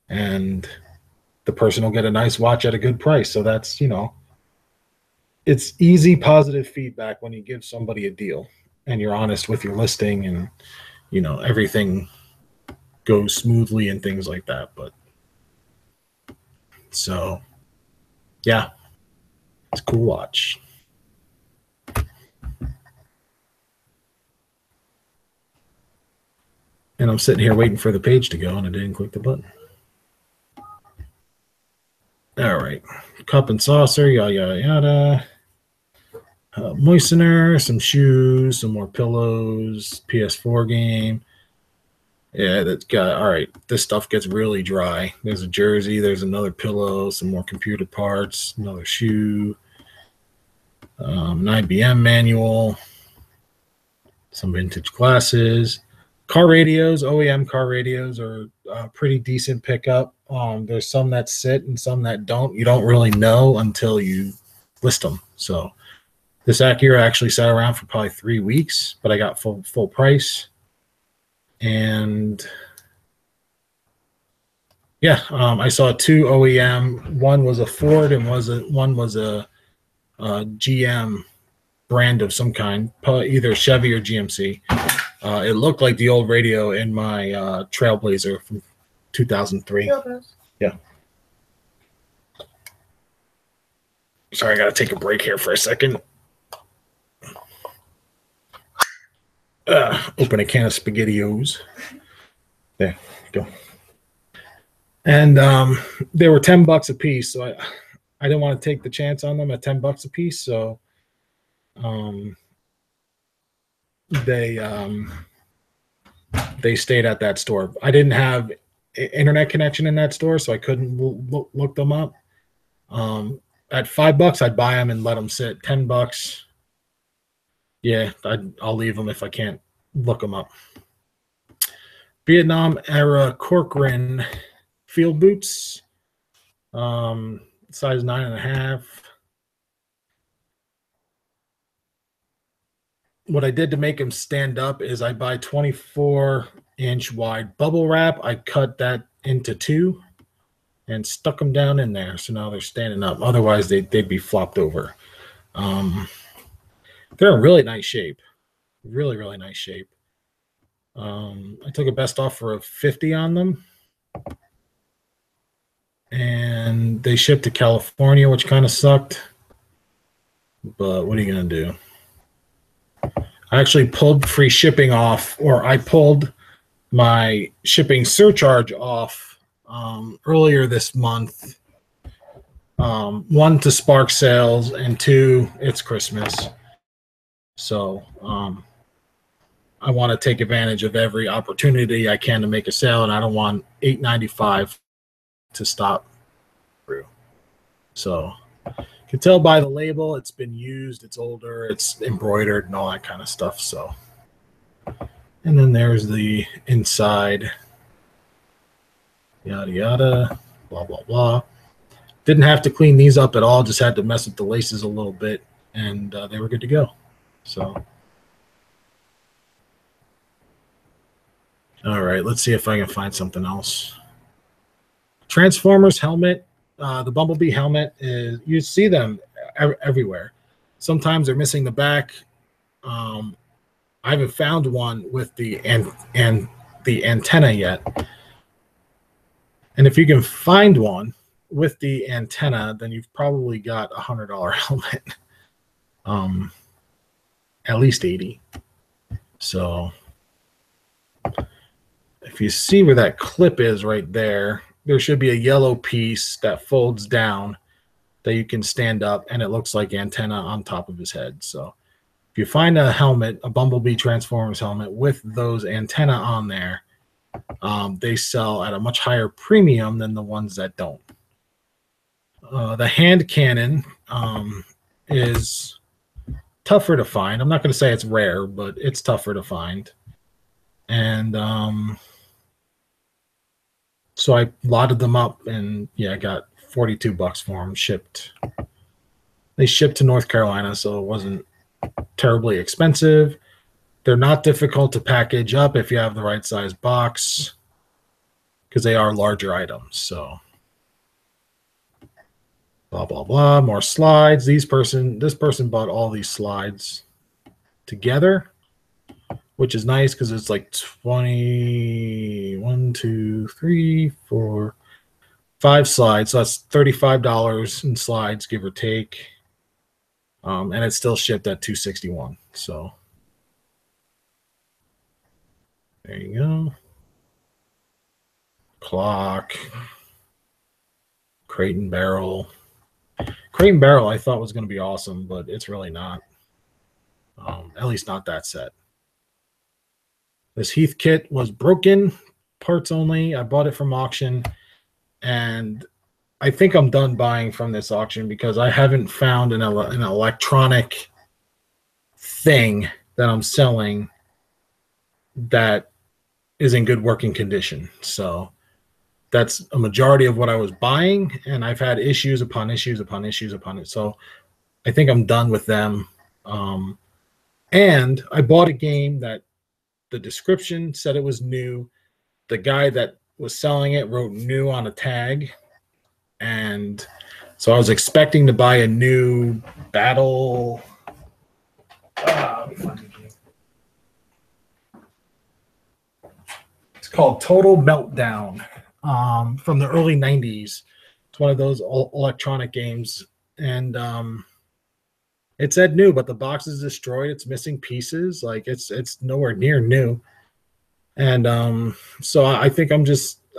Speaker 1: and the person will get a nice watch at a good price. So that's, you know, it's easy positive feedback when you give somebody a deal and you're honest with your listing and, you know, everything goes smoothly and things like that. But so yeah, it's a cool watch. And I'm sitting here waiting for the page to go and I didn't click the button. All right, cup and saucer, yada yada yada. Moistener, some shoes, some more pillows, PS4 game. Yeah, that's got, all right, this stuff gets really dry. There's a jersey, there's another pillow, some more computer parts, another shoe, an IBM manual, some vintage glasses. Car radios, OEM car radios are a pretty decent pickup. There's some that sit and some that don't. You don't really know until you list them. So this Acura actually sat around for probably 3 weeks, but I got full price. And yeah, I saw 2 OEM. One was a Ford and one was a GM brand of some kind, either Chevy or GMC. It looked like the old radio in my Trailblazer from 2003. Yeah. Sorry, I got to take a break here for a second. Open a can of SpaghettiOs. There you go. And they were $10 a piece, so I didn't want to take the chance on them at $10 a piece, so they stayed at that store. I didn't have internet connection in that store, so I couldn't look them up. At $5, I'd buy them and let them sit. $10, yeah, I'll leave them if I can't look them up. Vietnam era Corcoran field boots, size 9.5. What I did to make them stand up is I buy 24-inch wide bubble wrap. I cut that into 2 and stuck them down in there. So now they're standing up. Otherwise, they'd be flopped over. They're in really nice shape. Really, really nice shape. I took a best offer of $50 on them. And they shipped to California, which kind of sucked. But what are you going to do? I actually pulled free shipping off, or I pulled my shipping surcharge off earlier this month. 1, to spark sales, and 2, it's Christmas. So I want to take advantage of every opportunity I can to make a sale, and I don't want $8.95 to stop through. So you can tell by the label it's been used, it's older, it's embroidered and all that kind of stuff. So, and then there's the inside, yada yada, blah blah blah. Didn't have to clean these up at all, just had to mess with the laces a little bit, and they were good to go. So all right, let's see if I can find something else. Transformers helmet. The Bumblebee helmet is, you see them everywhere. Sometimes they're missing the back. I haven't found one with the the antenna yet. And if you can find one with the antenna, then you've probably got $100 helmet. At least 80. So if you see where that clip is right there, there should be a yellow piece that folds down that you can stand up, and it looks like antenna on top of his head. So if you find a helmet, a Bumblebee Transformers helmet with those antenna on there, they sell at a much higher premium than the ones that don't. The hand cannon is tougher to find. I'm not going to say it's rare, but it's tougher to find. And so I lotted them up, and yeah, I got $42 for them shipped. They shipped to North Carolina, so it wasn't terribly expensive. They're not difficult to package up if you have the right size box, because they are larger items. So blah blah blah. More slides. This person bought all these slides together, which is nice because it's like 21, 2, 3, 4, 5 slides. So that's $35 in slides, give or take. And it's still shipped at $261. So there you go. Clock. Crate and barrel. Crate and barrel I thought was going to be awesome, but it's really not. At least not that set. This Heath kit was broken, parts only. I bought it from auction, and I think I'm done buying from this auction because I haven't found an electronic thing that I'm selling that is in good working condition. So that's a majority of what I was buying, and I've had issues upon issues upon issues upon it. So I think I'm done with them. And I bought a game that the description said it was new. The guy that was selling it wrote new on a tag. And so I was expecting to buy a new battle. It's called Total Meltdown from the early 90s. It's one of those electronic games. And it said new, but the box is destroyed. It's missing pieces. Like it's nowhere near new. And so I think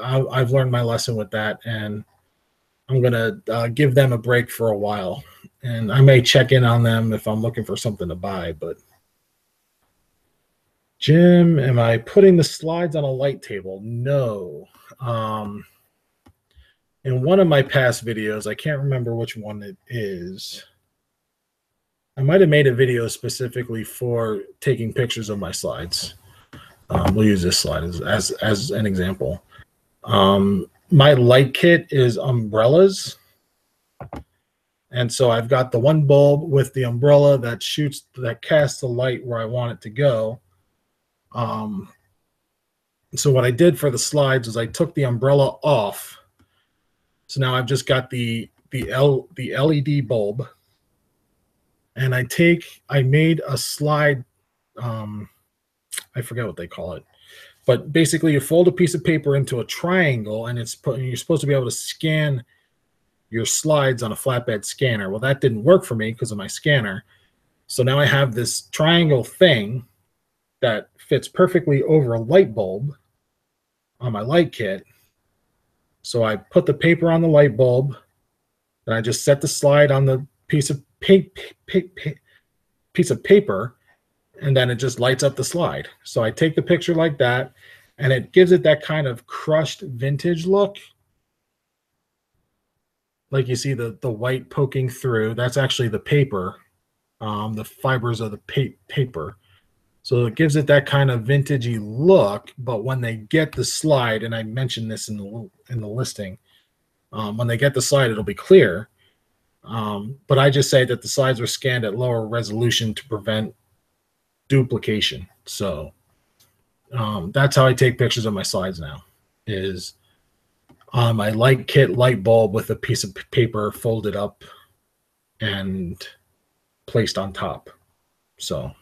Speaker 1: I've learned my lesson with that, and I'm going to give them a break for a while. And I may check in on them if I'm looking for something to buy. But Jim, am I putting the slides on a light table? No. In one of my past videos, I can't remember which one it is. I might have made a video specifically for taking pictures of my slides. We'll use this slide as an example. My light kit is umbrellas. And so I've got the one bulb with the umbrella that casts the light where I want it to go. So what I did for the slides is I took the umbrella off. So now I've just got the LED bulb. And I made a slide, I forget what they call it. But basically you fold a piece of paper into a triangle and you're supposed to be able to scan your slides on a flatbed scanner. Well, that didn't work for me because of my scanner. So now I have this triangle thing that fits perfectly over a light bulb on my light kit. So I put the paper on the light bulb, and I just set the slide on the piece of paper, and then it just lights up the slide. So I take the picture like that, and it gives it that kind of crushed vintage look. Like you see the white poking through. That's actually the paper, the fibers of the paper. So it gives it that kind of vintagey look. But when they get the slide, and I mentioned this in the listing, when they get the slide, it'll be clear. But I just say that the slides are scanned at lower resolution to prevent duplication. So that's how I take pictures of my slides now, is on my light kit light bulb with a piece of paper folded up and placed on top. So,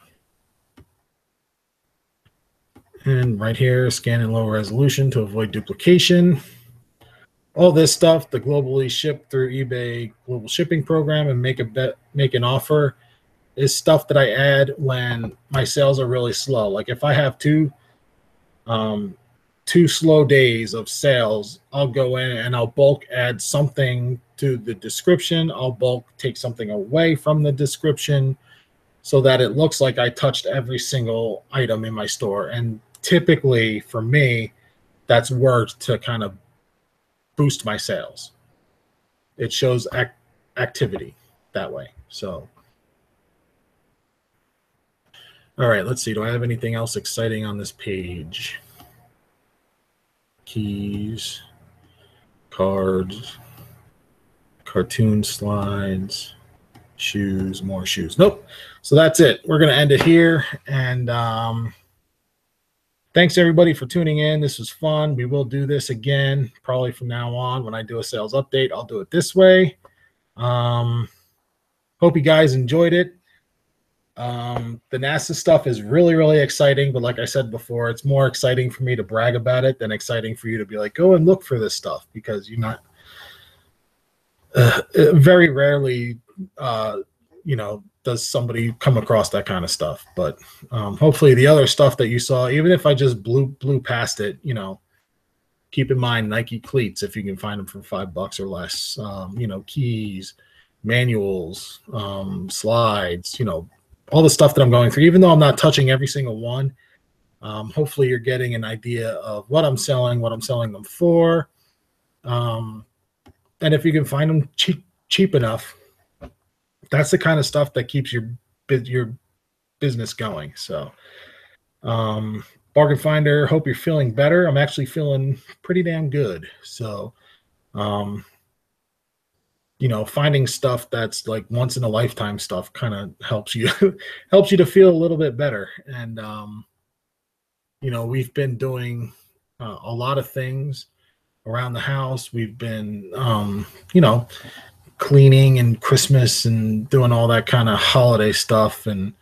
Speaker 1: and right here, scan in low resolution to avoid duplication. All this stuff, the globally shipped through eBay global shipping program and make an offer, is stuff that I add when my sales are really slow. Like if I have two slow days of sales, I'll go in and I'll bulk add something to the description. I'll bulk take something away from the description so that it looks like I touched every single item in my store. And typically for me, that's worked to kind of boost my sales. It shows activity that way. So, all right, let's see. Do I have anything else exciting on this page? Keys, cards, cartoon slides, shoes, more shoes. Nope. So that's it. We're going to end it here. And thanks everybody for tuning in. This was fun. We will do this again, probably from now on. When I do a sales update, I'll do it this way. Hope you guys enjoyed it. The NASA stuff is really, really exciting. But like I said before, it's more exciting for me to brag about it than exciting for you to be like, go and look for this stuff, because you're not very rarely, does somebody come across that kind of stuff. But hopefully the other stuff that you saw, even if I just blew past it, keep in mind Nike cleats, if you can find them for $5 or less, keys, manuals, slides, all the stuff that I'm going through, even though I'm not touching every single one. Hopefully you're getting an idea of what I'm selling them for. And if you can find them cheap enough, that's the kind of stuff that keeps your business going. So, Bargain Finder, hope you're feeling better. I'm actually feeling pretty damn good. So, finding stuff that's like once in a lifetime stuff kind of helps you to feel a little bit better. And, we've been doing a lot of things around the house. We've been, cleaning and Christmas and doing all that kind of holiday stuff. And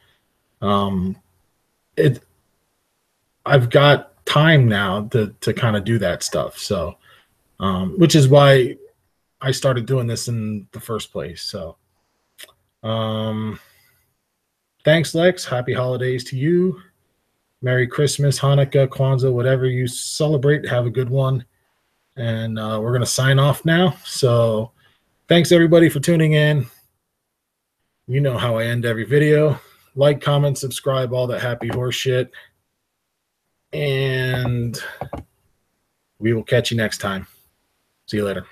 Speaker 1: I've got time now to kind of do that stuff. So, which is why I started doing this in the first place. So, thanks, Lex. Happy holidays to you. Merry Christmas, Hanukkah, Kwanzaa, whatever you celebrate. Have a good one. And we're going to sign off now. So, Thanks everybody for tuning in. You know how I end every video. Like, comment, subscribe, all that happy horse shit. And we will catch you next time. See you later.